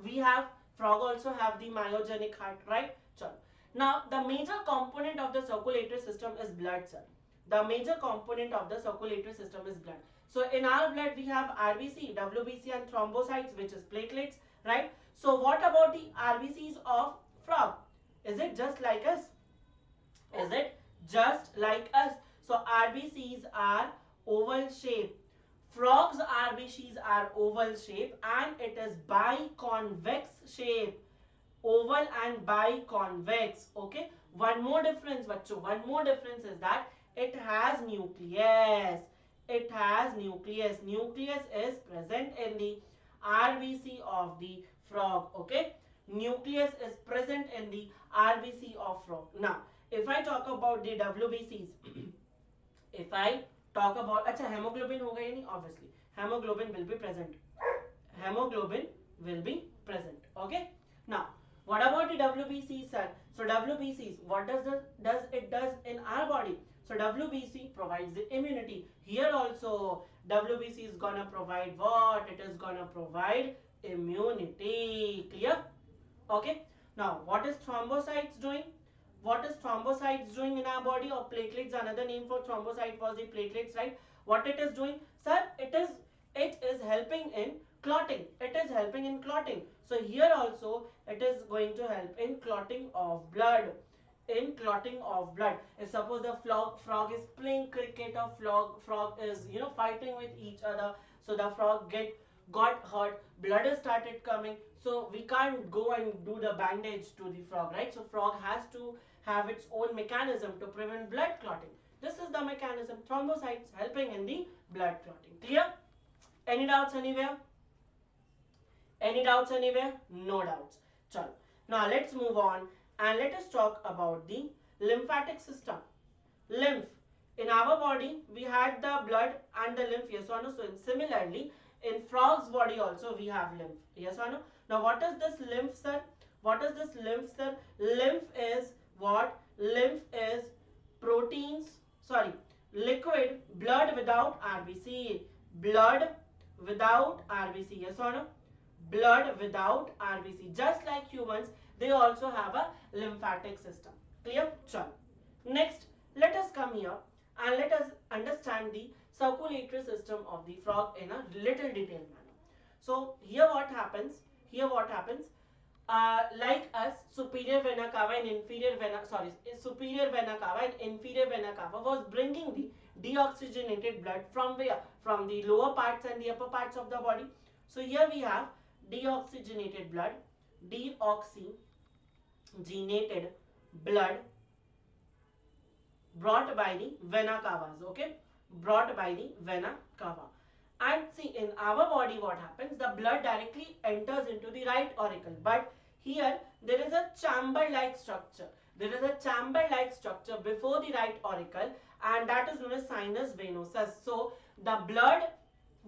we have, frog also have the myogenic heart, right? Chalo. Now the major component of the circulatory system is blood, sir. The major component of the circulatory system is blood. So in our blood we have RBC, WBC and thrombocytes, which is platelets, right? So what about the RBCs of frog? Is it just like us? Is it just like us? So RBCs are oval shape. Frogs RBCs are oval shape and it is biconvex shape. Oval and biconvex. Okay. One more difference, bacho. One more difference is that it has nucleus. It has nucleus. Nucleus is present in the RBC of the frog. Okay. Nucleus is present in the RBC of frog. Now, if I talk about the WBCs, if I talk about, acha, hemoglobin hoga ya nahi? Obviously, hemoglobin will be present. Hemoglobin will be present. Okay. Now, what about the WBCs, sir? So WBCs, what does it does in our body? So WBC provides the immunity. Here also WBC is gonna provide what? It is gonna provide immunity. Clear? Okay. Now what is thrombocytes doing? What is thrombocytes doing in our body? Or platelets, another name for thrombocyte was the platelets, right? What it is doing, sir? It is helping in clotting. It is helping in clotting. So here also it is going to help in clotting of blood. In clotting of blood. If suppose the frog is playing cricket, or frog is fighting with each other, so the frog got hurt, blood has started coming, so we can't go and do the bandage to the frog, right? So frog has to have its own mechanism to prevent blood clotting. This is the mechanism. Thrombocytes helping in the blood clotting. Clear? Any doubts anywhere? Any doubts anywhere? No doubts. Chalo. Now let's move on and let us talk about the lymphatic system. Lymph. In our body, we had the blood and the lymph, yes or no? So similarly, in frog's body also we have lymph, yes or no? Now what is this lymph, sir? What is this lymph, sir? Lymph is what? Lymph is proteins, liquid blood without RBC. Blood without RBC, yes or no? Blood without RBC. Just like humans, they also have a lymphatic system. Clear? Chal. Next, let us come here and let us understand the circulatory system of the frog in a little detailed manner. So here what happens? Like us, superior vena cava and inferior vena cava and inferior vena cava was bringing the deoxygenated blood from where? From the lower parts and the upper parts of the body. So here we have deoxygenated blood, deoxygenated blood brought by the vena cavas. Okay, brought by the vena cava. And see, in our body what happens? The blood directly enters into the right auricle, but here there is a chamber-like structure. There is a chamber-like structure before the right auricle, and that is known as sinus venosus. So the blood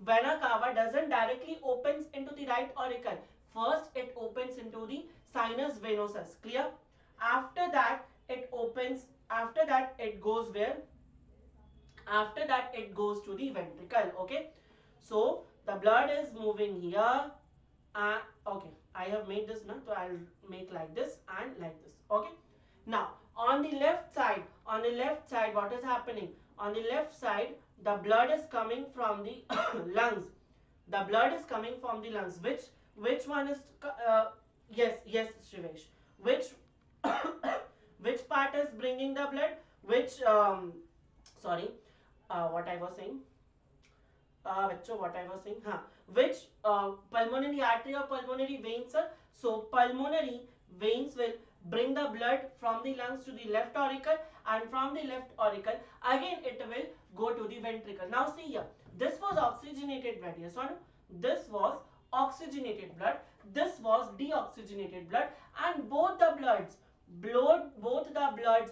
vena cava doesn't directly opens into the right auricle. First it opens into the sinus venosus. Clear? After that it opens. After that it goes where? After that it goes to the ventricle. Okay, so the blood is moving here. Okay, I have made this now, so I'll make like this and like this. Okay, now on the left side, what is happening? On the left side, the blood is coming from the lungs. The blood is coming from the lungs. Which one is yes Shivesh, which which part is bringing the blood? Which sorry, what I was saying, what I was saying, which pulmonary artery or pulmonary veins, sir? So pulmonary veins will bring the blood from the lungs to the left auricle, and from the left auricle again it will go to the ventricle. Now see here, this was oxygenated blood, yes or no? This was oxygenated blood, this was deoxygenated blood, and both the bloods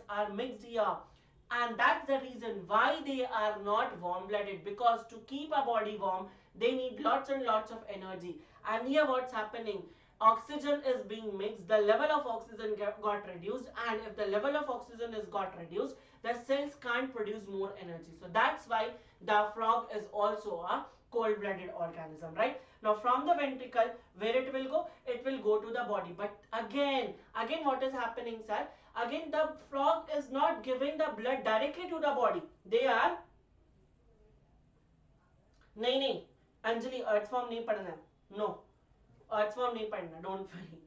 are mixed here, and that's the reason why they are not warm blooded, because to keep a body warm they need lots and lots of energy. And here what's happening, oxygen is being mixed, the level of oxygen got reduced, and if the level of oxygen is got reduced, the cells can't produce more energy. So that's why the frog is also a cold blooded organism, right? Now from the ventricle, where it will go? It will go to the body. But again what is happening, sir? Again the frog is not giving the blood directly to the body. They are नहीं अंजलि अर्थ form नहीं पढ़ना है, no अर्थ form नहीं पढ़ना, don't worry.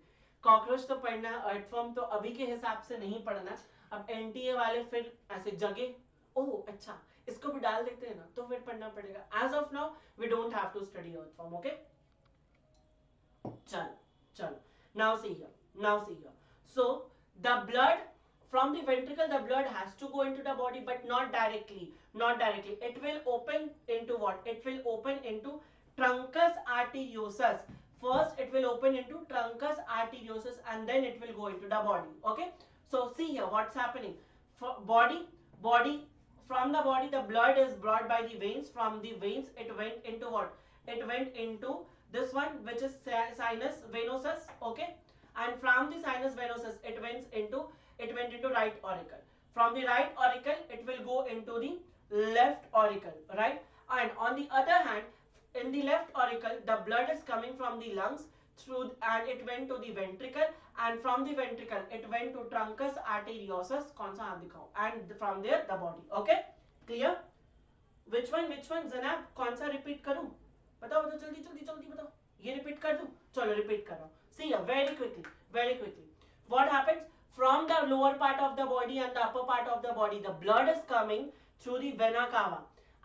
Cockroach तो पढ़ना है, अर्थ form तो अभी के हिसाब से नहीं पढ़ना. अब एनटीए वाले फिर ऐसे जगह, ओह अच्छा इसको भी डाल देते हैं ना, तो फिर पढ़ना पड़ेगा. As of now we don't have to study earth form. Okay चलो now see here, so the blood from the ventricle, the blood has to go into the body, but not directly. It will open into what? It will open into truncus arteriosus. First it will open into truncus arteriosus, and then it will go into the body. Okay, so see here what's happening. For body, from the body the blood is brought by the veins. From the veins it went into what? It went into this one, which is sinus venosus. Okay, and from the sinus venosus it went into right auricle. From the right auricle it will go into the left auricle, right? And on the other hand, in the left auricle the blood is coming from the lungs through, and it went to the ventricle, and from the ventricle it went to truncus arteriosus. कौन सा हाथ दिखाओ? And from there the body. Okay, clear? which one जनाब, कौन सा repeat करूं? बताओ जल्दी बताओ. ये repeat कर दूं? चलो repeat कर रहा हूं. See here, very quickly. What happens? From the lower part of the body and the upper part of the body, the blood is coming through the vena cava,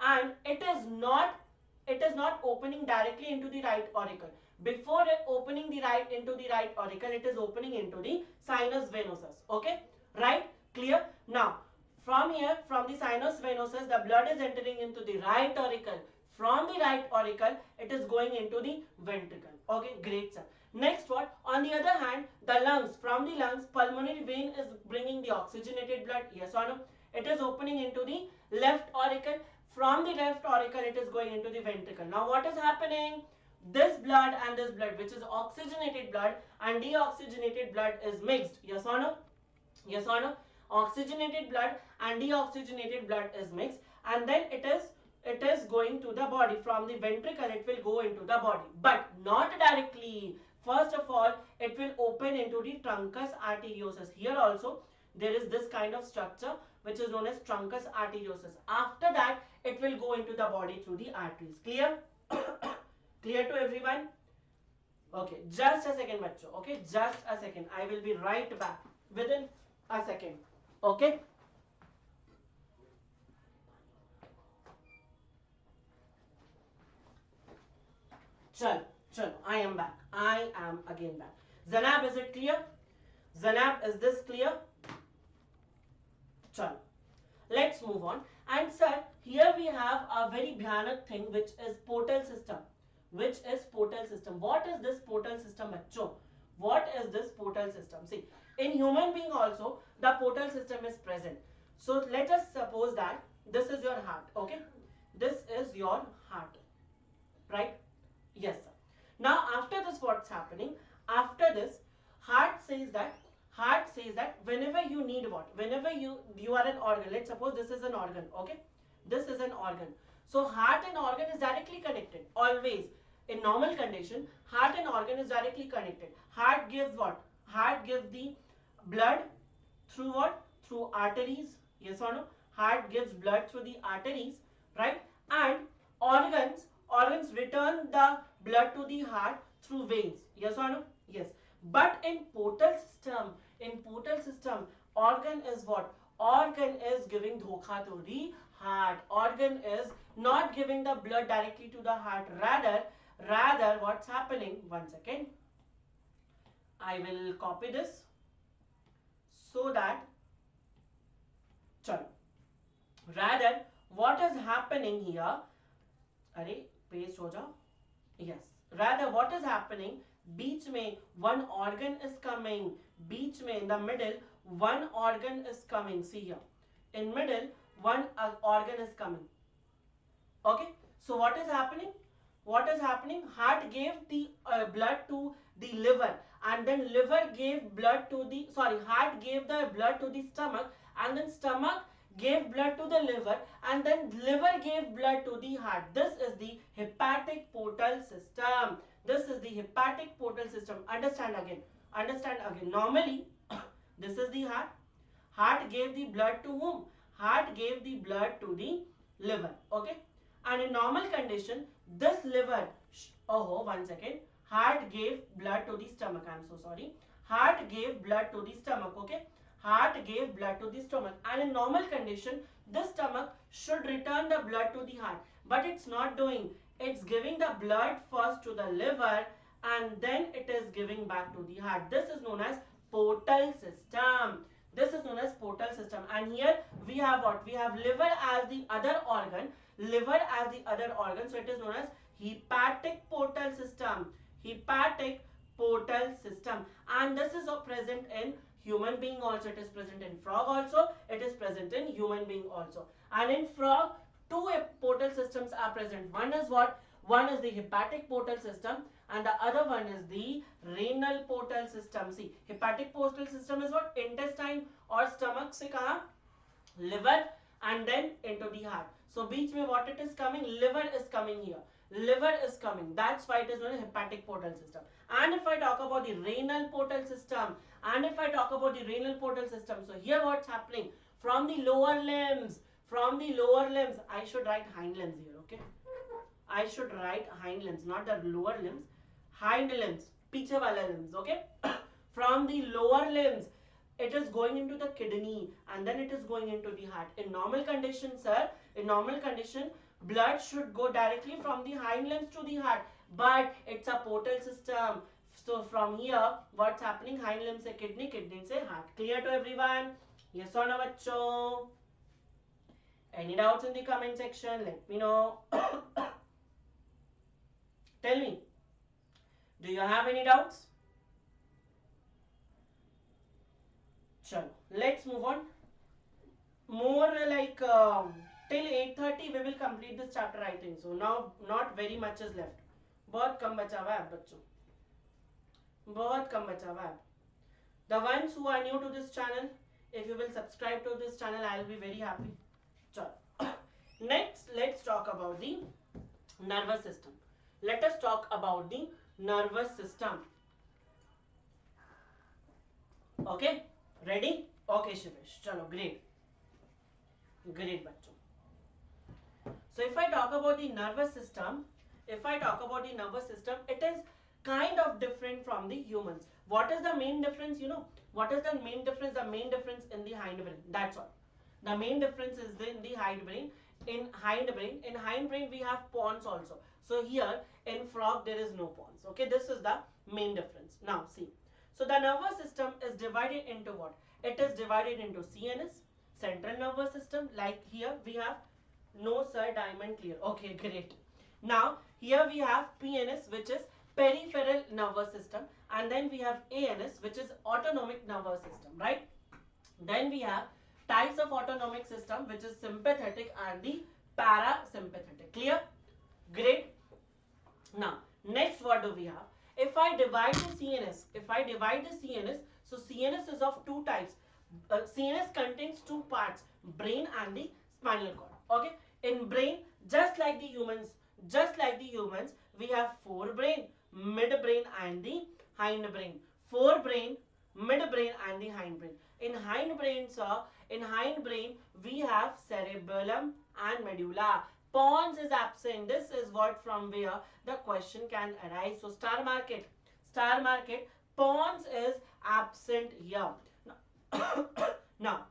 and it is not opening directly into the right auricle. Before opening into the right auricle, it is opening into the sinus venosus. Okay, right? Clear? Now, from here, from the sinus venosus, the blood is entering into the right auricle. From the right auricle, it is going into the ventricle. Okay, great, sir. Next what? On the other hand, the lungs. From the lungs, pulmonary vein is bringing the oxygenated blood. Yes or no? It is opening into the left auricle. From the left auricle, it is going into the ventricle. Now what is happening? This blood and this blood, which is oxygenated blood and deoxygenated blood, is mixed. Yes or no? Yes or no? Oxygenated blood and deoxygenated blood is mixed, and then it is going to the body. From the ventricle it will go into the body, but not directly. First of all, it will open into the truncus arteriosus. Here also there is this kind of structure which is known as truncus arteriosus. After that it will go into the body through the arteries. Clear? Clear to everyone? Okay, just a second bachcho. Okay, just a second, I will be right back within a second. Okay, chalo, I am back. I am again back. Zanab, is it clear? Zanab, is this clear? Chalo, let's move on. And sir, here we have a very bhyanak thing, which is portal system. What is this portal system, bachcho? What is this portal system? See, in human being also the portal system is present. So let us suppose that this is your heart. Okay, this is your heart, right? Yes, sir. Now after this, what's happening? After this, heart says that whenever you need what? Whenever you are an organ, let's suppose this is an organ. Okay, This is an organ. So heart and organ is directly connected. Always. In normal condition, heart and organ is directly connected. Heart gives what? Heart gives the blood through what? Through arteries. Yes or no? Heart gives blood through the arteries, right? And organs return the blood to the heart through veins. Yes or no? Yes. But in portal system, organ is what? Organ is giving dhokha to the heart. Organ is not giving the blood directly to the heart. Rather, what's happening? 1 second. I will copy this so that, chalo. Rather, what is happening here? Arey, paste ho jao. Yes. Rather, what is happening? Beach mein one organ is coming. Beach mein in the middle, one organ is coming. See here. In middle, one organ is coming. Okay. So what is happening? What is happening? Heart gave the blood to the liver, and then liver gave blood to the, heart gave the blood to the stomach, and then stomach gave blood to the liver, and then liver gave blood to the heart. This is the hepatic portal system. This is the hepatic portal system. Understand again. Understand again. Normally, this is the heart. Heart gave the blood to whom? Heart gave the blood to the liver. Okay. And in normal condition, this liver, oh, 1 second. Heart gave blood to the stomach. I'm so sorry. Heart gave blood to the stomach. Okay. Heart gave blood to the stomach, and in normal condition, this stomach should return the blood to the heart, but it's not doing. It's giving the blood first to the liver, and then it is giving back to the heart. This is known as portal system. This is known as portal system. And here we have what? We have liver as the other organ. Liver as the other organ. So it is known as hepatic portal system. Hepatic portal system. And this is present in human being also. It is present in frog also. It is present in human being also. And in frog, two portal systems are present. One is what? One is the hepatic portal system, and the other one is the renal portal system. See, hepatic portal system is what? Intestine or stomach se kaha? Liver, and then into the heart. So beach mein what it is coming? Liver is coming here. Liver is coming. That's why it is known as hepatic portal system. And if I talk about the renal portal system, so here what's happening? From the lower limbs, I should write hind limbs here, okay? I should write hind limbs, not the lower limbs. Hind limbs, piche wala limbs, okay? From the lower limbs, it is going into the kidney, and then it is going into the heart. In normal condition, sir, blood should go directly from the hind limbs to the heart, but it's a portal system. So from here, what's happening? Hind limbs se kidney, kidney se heart. Clear to everyone? Yes or no, bachcho? Any doubts in the comment section? Let me know. Tell me. Do you have any doubts? Chalo, let's move on. More like till 8:30 we will complete this chapter, I think. So now not very much is left. बहुत कम बचा हुआ है बच्चों. बहुत कम बचा हुआ है. The ones who are new to this channel, if you will subscribe to this channel, I will be very happy. Chalo. Next, let's talk about the nervous system. Let us talk about the nervous system. Okay, ready? Okay, Shivesh. Chalo, great. Great, bachcho. So if I talk about the nervous system, it is kind of different from the humans. What is the main difference? You know, what is the main difference? The main difference in the hindbrain. That's all. The main difference is in the hindbrain. In hindbrain we have pons also. So here in frog there is no pons. Okay, this is the main difference. Now see. So the nervous system is divided into what? It is divided into CNS, central nervous system. Like here we have, no sir, diamond clear. Okay, great. Now here we have PNS, which is peripheral nervous system, and then we have ANS, which is autonomic nervous system, right? Then we have types of autonomic system, which is sympathetic and the parasympathetic. Clear? Great. Now next, what do we have? If I divide the CNS, so CNS is of two types. CNS contains two parts, brain and the spinal cord. Okay. In brain, just like the humans, we have forebrain, midbrain and the hindbrain. Forebrain, midbrain and the hindbrain. In hindbrain, sir, in hindbrain we have cerebellum and medulla. Pons is absent. This is what from where the question can arise. So star market, star market. Pons is absent here. Now, now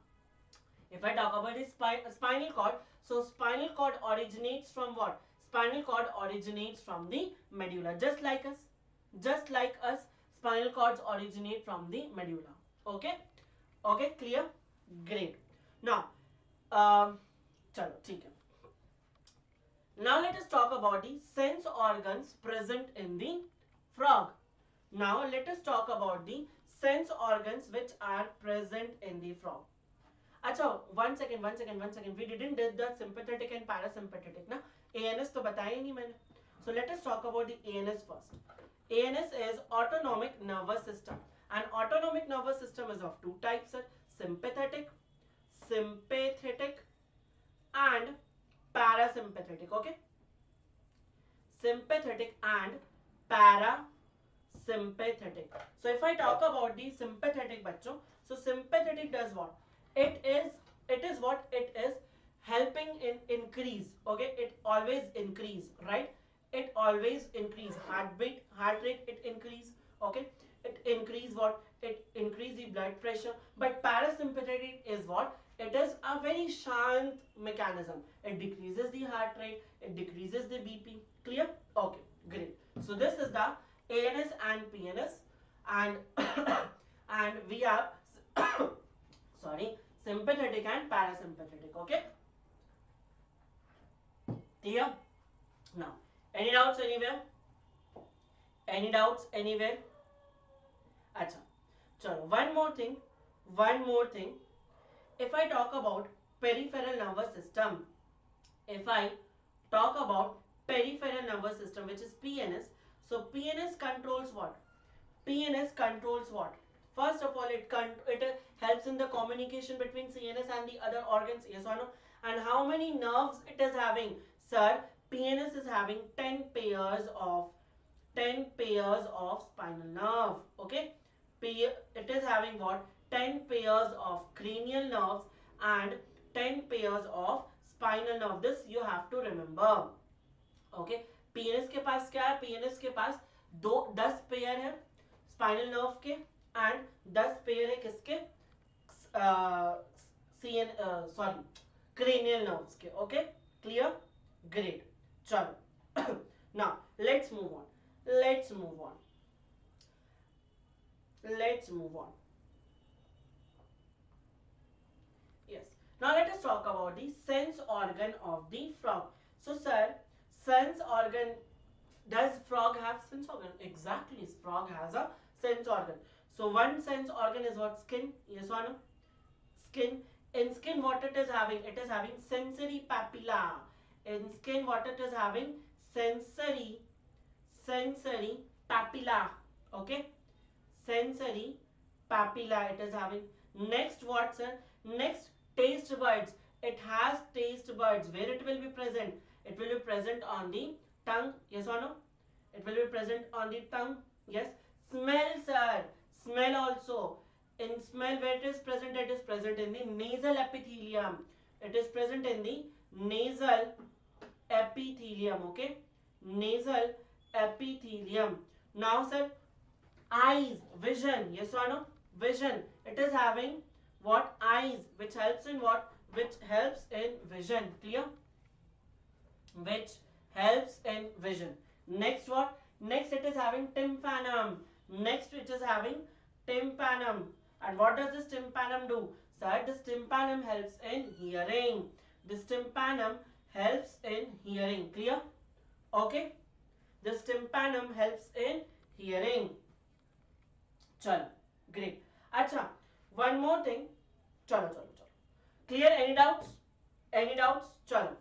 if I talk about the spinal cord, so spinal cord originates from what? Spinal cord originates from the medulla. Just like us, spinal cords originate from the medulla. Okay? Okay, clear? Great. Now, chalo, theek hai. Now let us talk about the sense organs present in the frog. Now let us talk about the sense organs which are present in the frog. अच्छा, one second. We didn't did the sympathetic and parasympathetic ना. ANS तो बताया ही नहीं मैंने. So let us talk about the ANS first. ANS is autonomic nervous system. And autonomic nervous system is of two types, sir. Sympathetic and parasympathetic. Okay. Sympathetic and parasympathetic. So if I talk about the sympathetic बच्चों, so sympathetic does what? It is what it is helping in increase. Okay, it always increase, right? It always increase heartbeat, heart rate. It increase. Okay, it increase what? It increase the blood pressure. But parasympathetic is what? It is a very shant mechanism. It decreases the heart rate. It decreases the BP. Clear? Okay, great. So this is the ANS and PNS, and and we have sorry, sympathetic and parasympathetic. Okay, clear? Now, any doubts anywhere? Any doubts anywhere? Acha. Chalo, one more thing. If I talk about peripheral nervous system, if I talk about peripheral nervous system, which is PNS, so PNS controls what? PNS controls what? First of all, it helps in the communication between CNS and the other organs. Yes or no? And how many nerves it is having? Sir, PNS is having 10 pairs of spinal nerve. Okay, it is having what? 10 pairs of cranial nerves and 10 pairs of spinal nerve. This you have to remember. Okay, PNS के पास क्या है? PNS के पास 10 pair है spinal nerve के and 10 pair है किसके? cranial nerves के. Okay, clear? Great. चलो. Now let's move on. Yes. Now let us talk about the sense organ of the frog. So sir, sense organ, does frog have sense organ? Exactly, frog has a sense organ. So one sense organ is what? Skin. Yes or no? Skin. In skin, what it is having? It is having sensory papilla. In skin, what it is having? Sensory papilla. Okay, sensory papilla it is having. Next, what, sir? Next, taste buds. It has taste buds. Where it will be present? It will be present on the tongue. Yes or no? It will be present on the tongue. Yes. Smell, sir. Smell also. In smell, where it is present? It is present in the nasal epithelium. It is present in the nasal epithelium. Okay, nasal epithelium. Now, sir, eyes, vision. Yes or no? Vision. It is having what? Eyes, which helps in what? Which helps in vision. Clear? Which helps in vision. Next, what? Next, it is having tympanum. Next, it is having tympanum. And what does this tympanum do? Sir, this tympanum helps in hearing. This tympanum helps in hearing. Clear? Okay. This tympanum helps in hearing. Chalo. Great. Acha. One more thing. Chalo. Clear? Any doubts? Chalo.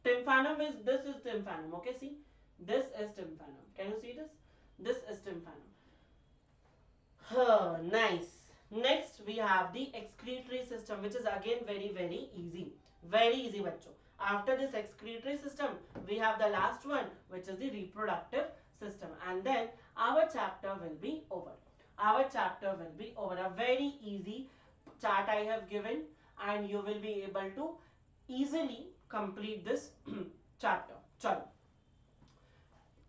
Tympanum is, this is tympanum. Okay, see? This is tympanum. Can you see this? This is tympanum. Nice. Next, we have the excretory system, which is again very, very easy. Very easy बच्चों. After this excretory system, we have the last one, which is the reproductive system, and then our chapter will be over. Our chapter will be over. A very easy chart I have given, and you will be able to easily complete this chapter. Chalo.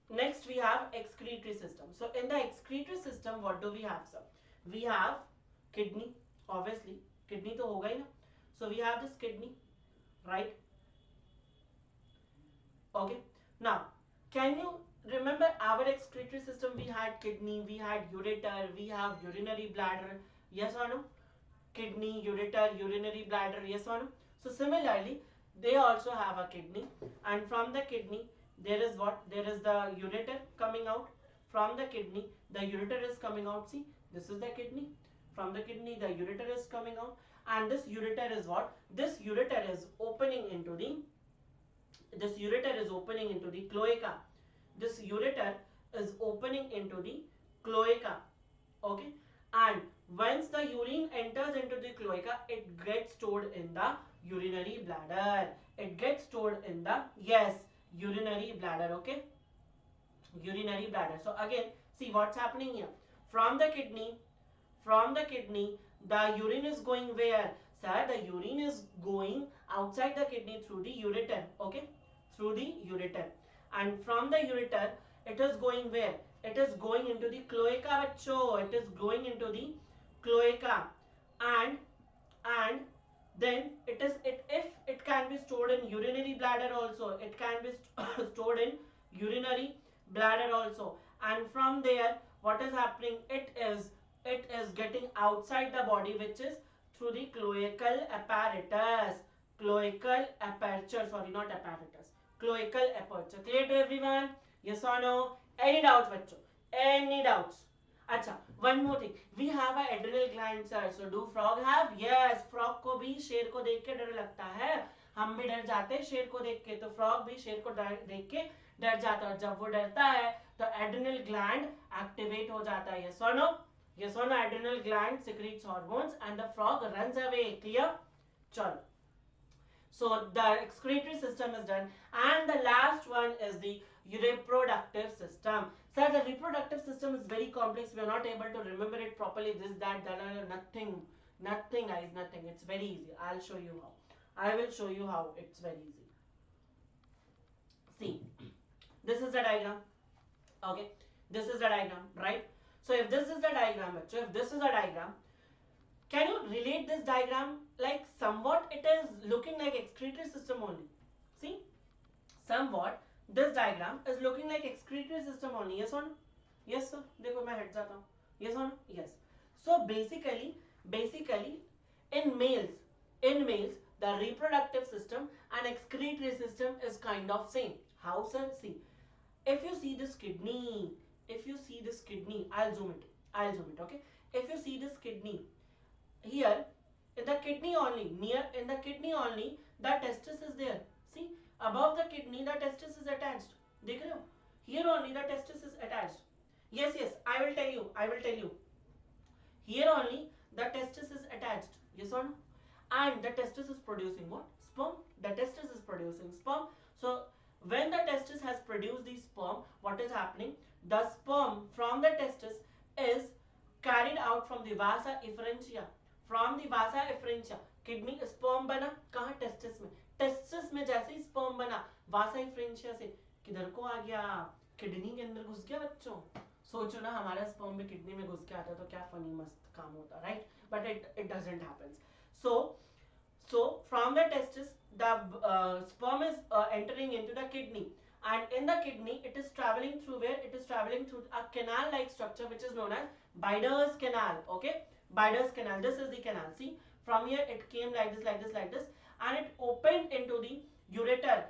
Next we have excretory system. So in the excretory system, what do we have, sir? We have kidney, obviously. Kidney to hoga hi na. So we have this kidney, right? Okay. Now, can you remember our excretory system? We had kidney, we had ureter, we have urinary bladder. Yes or no? Kidney, ureter, urinary bladder. Yes or no? So similarly, they also have a kidney, and from the kidney there is what? There is the ureter coming out. From the kidney, the ureter is coming out. See, this is the kidney. From the kidney, the ureter is coming out, and this ureter is what? This ureter is opening into the cloaca. This ureter is opening into the cloaca. Okay, and once the urine enters into the cloaca, it gets stored in the urinary bladder. It gets stored in the, yes, urinary bladder. Okay, urinary bladder. So again, see what's happening here. From the kidney, the urine is going where? Sir, the urine is going outside the kidney through the ureter. Okay, through the ureter, and from the ureter it is going where? It is going into the cloaca, bachcho. It is going into the cloaca, and then if it can be stored in urinary bladder also. It can be stored in urinary bladder also, and from there what is happening? It is getting outside the body, which is through the cloacal apparatus. Cloacal aperture, sorry, not apparatus. Cloacal aperture. Clear to everyone? Yes or no? Any doubts, bachcho? Any doubts? अच्छा, one more thing. We have a adrenal gland, sir. So do frog have? Yes, frog को भी शेर को देख के डर लगता है. हम भी डर जाते हैं शेर को देख के. तो फ्रॉग भी शेर को देख के डर जाता है. और जब वो डरता है तो एड्रिनल ग्लैंड एक्टिवेट हो जाता है. Yes or no? Yes or no? Adrenal gland secretes hormones and the frog runs away. Clear? चलो. So the excretory system is done, and the last one is the reproductive system. Sir, the reproductive system is very complex. We are not able to remember it properly. This, that, nothing, guys, nothing. It's very easy. I'll show you how. I will show you how. It's very easy. See, this is the diagram. Okay, this is the diagram, right? So if this is the diagram, if this is a diagram, can you relate this diagram? Like somewhat it is looking like excretory system only. See, somewhat this diagram is looking like excretory system only. Yes or no? Yes sir. देखो मैं हट जाता हूँ. Yes or no? Yes. So basically in males the reproductive system and excretory system is kind of same. How, sir? See, if you see this kidney, I'll zoom it. Okay. If you see this kidney, here in the kidney only, the testis is there. See, above the kidney the testis is attached. देख रहे हो? Here only the testis is attached. Yes, I will tell you. Here only the testis is attached. Yes or no? And the testis is producing what? Sperm. The testis is producing sperm. So when the testis has produced the sperm, what is happening? The sperm from the testis is carried out from the vasa efferentia. From the vasa efferentia, kidney sperm बना कहाँ? Testis में. Testis में जैसे ही sperm बना, वासा efferentia से किधर को आ गया? किडनी के अंदर घुस गया बच्चों. सोचो ना, हमारा स्पर्म भी किडनी में घुस के आता तो क्या फनी मस्त काम होता, right? But it doesn't happen. So from the testis, the sperm is entering into the kidney, and in the kidney it is traveling through where? It is traveling through a canal-like structure which is known as Bidder's canal. Okay, Bidder's canal. This is the canal. See, from here it came like this, and it opened into the ureter.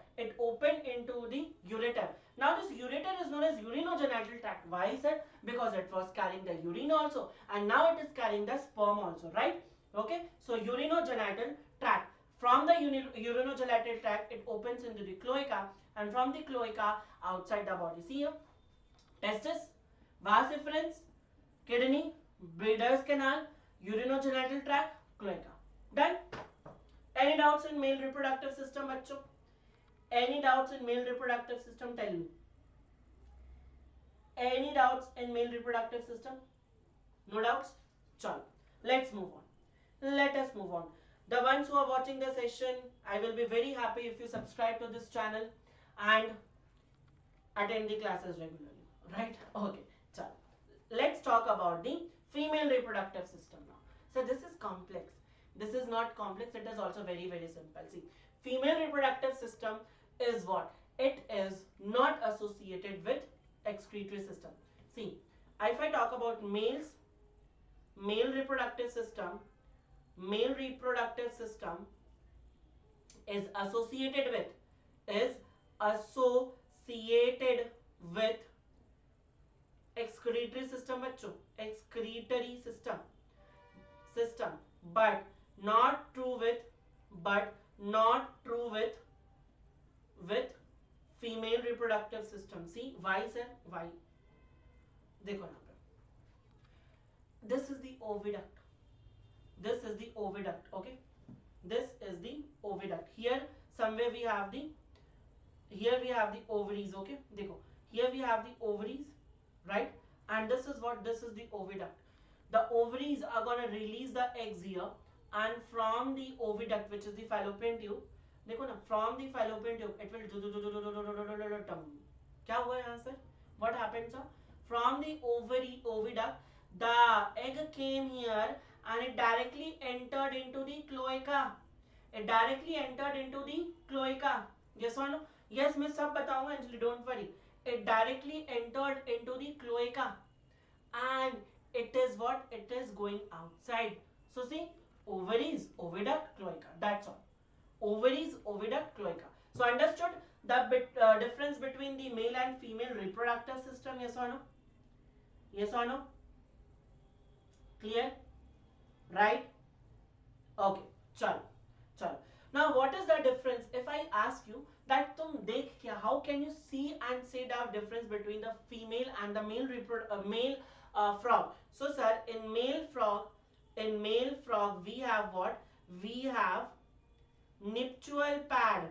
Now this ureter is known as urinogenital tract. Why is it? Because it was carrying the urine also, and now it is carrying the sperm also, right? Okay, so urinogenital tract. From the urinogenital tract, it opens into the cloaca, and from the cloaca outside the body. See here, testis, vas efferens, kidney, Bidder's canal, urinogenital tract, cloaca. Done. Any doubts in male reproductive system, बच्चों? Any doubts in male reproductive system? Tell me. Any doubts in male reproductive system? No doubts? Chalo. Let's move on. Let us move on. The ones who are watching the session, I will be very happy if you subscribe to this channel and attend the classes regularly. Right? Okay. Chalo. Let's talk about the female reproductive system now. So this is complex. This is not complex. It is also very, very simple. See, female reproductive system is what? It is not associated with excretory system. See, if I talk about male reproductive system is associated with excretory system, बच्चों, excretory system, but not true with female reproductive system. See, why, sir? Why? देखो यहाँ पे, this is the oviduct. Okay, this is the oviduct. Here somewhere we have the ovaries. Okay, देखो, here we have the ovaries, right? And this is what? This is the oviduct. The ovaries are gonna release the eggs here, and from the oviduct, which is the fallopian tube, देखो ना, from the fallopian tube it will क्या हुआ यहाँ sir? What happened, sir? From the oviduct, the egg came here and it directly entered into the cloaca. Yes or no? Yes, मैं सब बताऊंगा Anjali, don't worry. It directly entered into the cloaca, and it is what? It is going outside. So see, ovaries, oviduct, cloaca. That's all. Ovaries, oviduct, cloaca. So understood the difference between the male and female reproductive system? Yes or no? Yes or no? Clear? Right? Okay. Chalo. Now what is the difference? If I ask you that तुम देख क्या, how can you see and say the difference between the female and the male frog? So sir, in male frog we have what? We have nuptial pad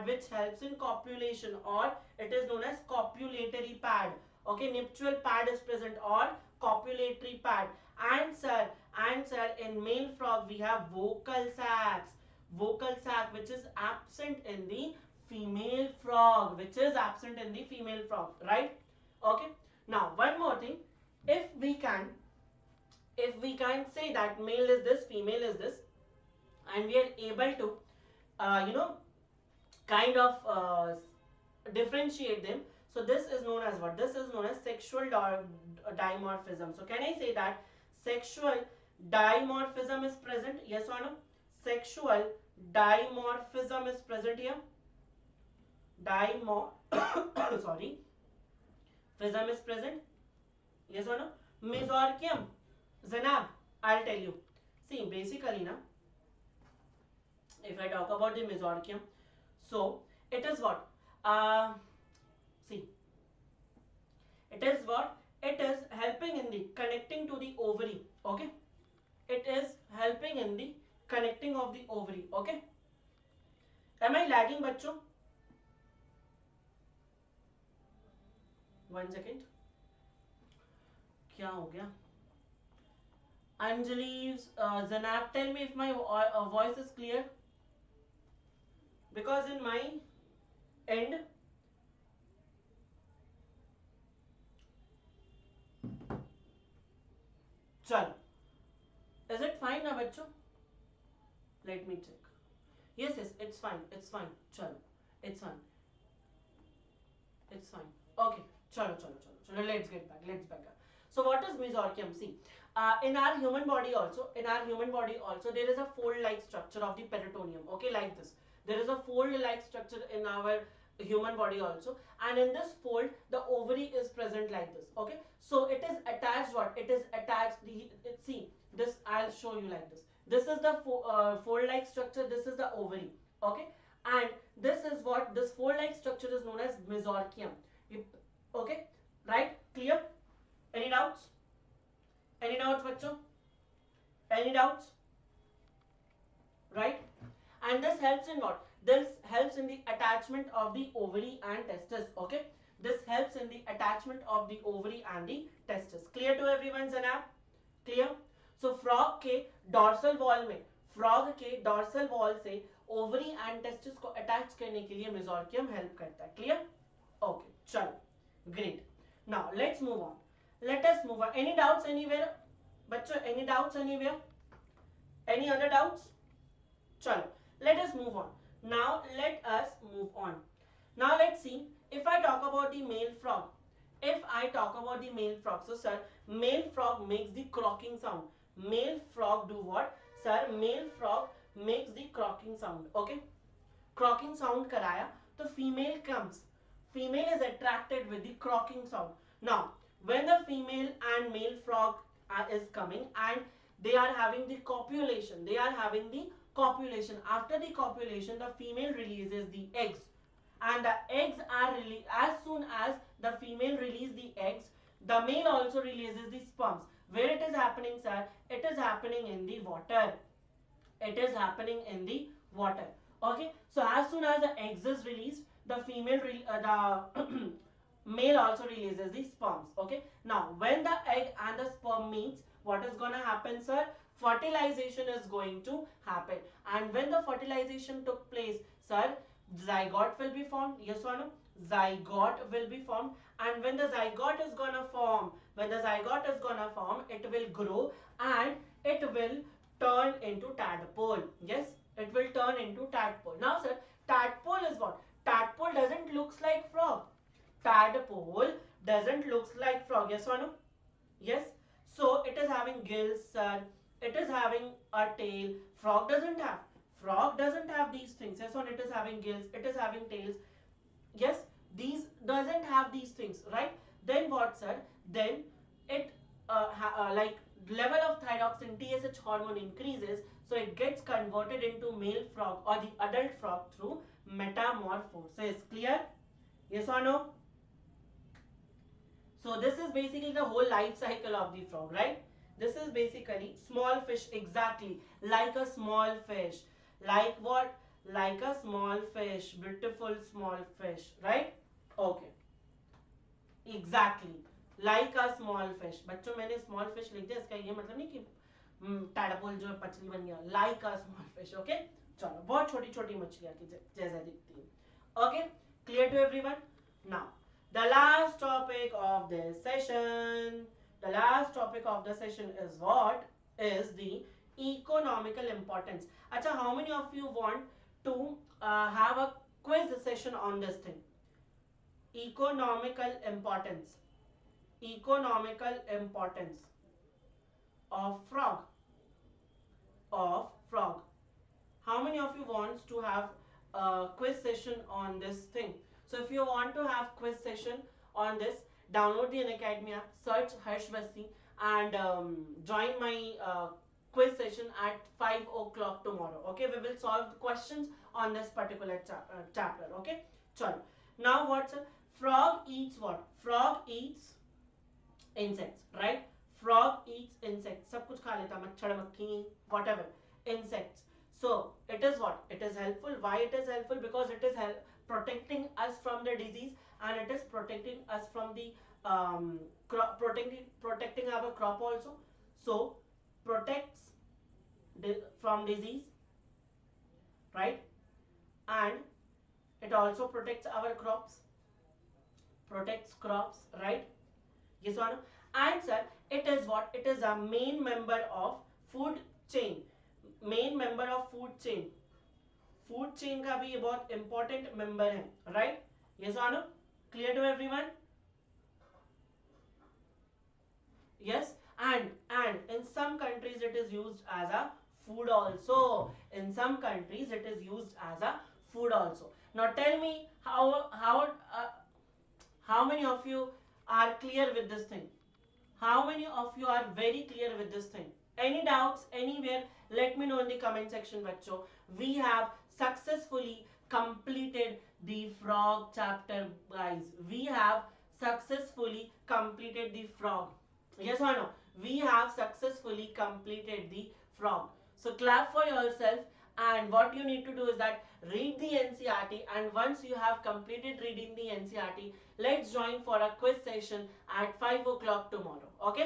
which helps in copulation, or it is known as copulatory pad. Okay, nuptial pad is present, or copulatory pad. And sir, in male frog we have vocal sac which is absent in the female frog, right? Okay, now one more thing, if we can say that male is this, female is this, and we are able to kind of differentiate them, so this is known as what? This is known as sexual dimorphism. So can I say that sexual dimorphism is present? Yes or no? Sexual dimorphism is present here. Sorry, phism is present. Yes or no? Mesorchium, Zanab, I'll tell you. See, basically na, if I talk about the mesorchium, so it is what? See, it is what? It is helping in the connecting to the ovary. Okay, it is helping in the connecting of the ovary. Okay, am I lagging, बच्चों? One second. क्या हो गया? Anjali, Zanab, tell me if my voice is clear, because in my end chalo, is it fine now, bachcho? Let me check. Yes, it's fine, chalo, it's fine. Okay, chalo, let's get back. So what is mesorchium? See, in our human body also there is a fold like structure of the peritoneum. Okay, like this, there is a fold like structure in our human body also, and in this fold the ovary is present like this. Okay, so it is attached, what? It is attached, see this, I'll show you like this. This is the fold like structure, this is the ovary. Okay, and this is what? This fold like structure is known as mesorchium. Okay, right? Clear? Any doubts, bachcho? Any doubts? right? And this helps in what? This helps in the attachment of the ovary and testis. Okay, this helps in the attachment of the ovary and the testis. Clear to everyone, Zanab? Clear? So frog के dorsal wall में, frog के dorsal wall से ovary and testis को attach करने के लिए mesorchium help करता है. Clear? Okay, चलो, great. Now let's move on. Let us move on. Any doubts anywhere? बच्चों, any doubts anywhere? Any other doubts? Chalo, let us move on. Now let us move on. Now let's see, if I talk about the male frog. If I talk about the male frog. So sir, male frog makes the croaking sound. Male frog do what? Sir, male frog makes the croaking sound. Okay? Croaking sound karaya. So female comes. Female is attracted with the croaking sound. Now, when the female and male frog is coming and they are having the copulation. They are having the copulation. After the copulation, the female releases the eggs. And the eggs are released. As soon as the female releases the eggs, the male also releases the sperms. Where it is happening, sir? It is happening in the water. It is happening in the water. Okay. So as soon as the eggs is released, the female, the male also releases the sperms. Okay. Now, when the egg and the sperm meets, what is going to happen, sir? Fertilization is going to happen. And when the fertilization took place, sir, zygote will be formed. Yes or no? Zygote will be formed. And when the zygote is going to form, it will grow and it will turn into tadpole. Yes, it will turn into tadpole. Now, sir, tadpole is what? Tadpole doesn't looks like frog. Tadpole doesn't looks like frog. Yes or no? Yes. So it is having gills, sir. It is having a tail. Frog doesn't have. Frog doesn't have these things. Yes, or it is having gills. It is having tails. Yes, these doesn't have these things, right? Then what, sir? Then it like level of thyroxine TSH hormone increases, so it gets converted into male frog or the adult frog through metamorphosis. Clear? Yes or no? So this is basically the whole life cycle of the frog, right? This is basically small fish, exactly like a small fish. Like what? Like a small fish, beautiful small fish, right? Okay, exactly like a small fish. बच्चों मैंने small fish लिख दिया, इसका ये मतलब नहीं कि tadpole जो पतली बन गया. Like a small fish, okay? चलो, बहुत छोटी छोटी मछलियाँ की जैसा दिखती है. Okay, clear to everyone? Now, the last topic of this session. The last topic of the session is what? Is the economical importance. Acha, how many of you want to have a quiz session on this thing? Economical importance. Economical importance of frog. Of frog. How many of you wants to have a quiz session on this thing? So if you want to have quiz session on this, download the Unacademy app, search Harsh Bassi and join my quiz session at 5 o'clock tomorrow. Okay, we will solve the questions on this particular chapter. Okay, chalo. Now what's it? Frog eats what? Frog eats insects, right? Frog eats insects. सब कुछ खा लेता, मच्छर, मक्खी, whatever, insects. So it is what? It is helpful. Why it is helpful? Because it is protecting us from the disease, and it is protecting us from the protecting our crop also. So protects from disease, right? And it also protects our crops. Protects crops, right? Yes or no? And sir, it is what? It is a main member of food chain. Main member of food chain. Food chain का भी ये बहुत important member है, right? Yes or no? Clear to everyone? Yes, and in some countries it is used as a food also. In some countries it is used as a food also. Now tell me how many of you are clear with this thing? How many of you are very clear with this thing? Any doubts anywhere? Let me know in the comment section, bachcho. We have successfully completed the frog chapter, guys. We have successfully completed the frog. Yes or no? We have successfully completed the frog. So clap for yourself And what you need to do is that read the NCERT, and once you have completed reading the NCERT, let's join for a quiz session at 5 o'clock tomorrow. Okay,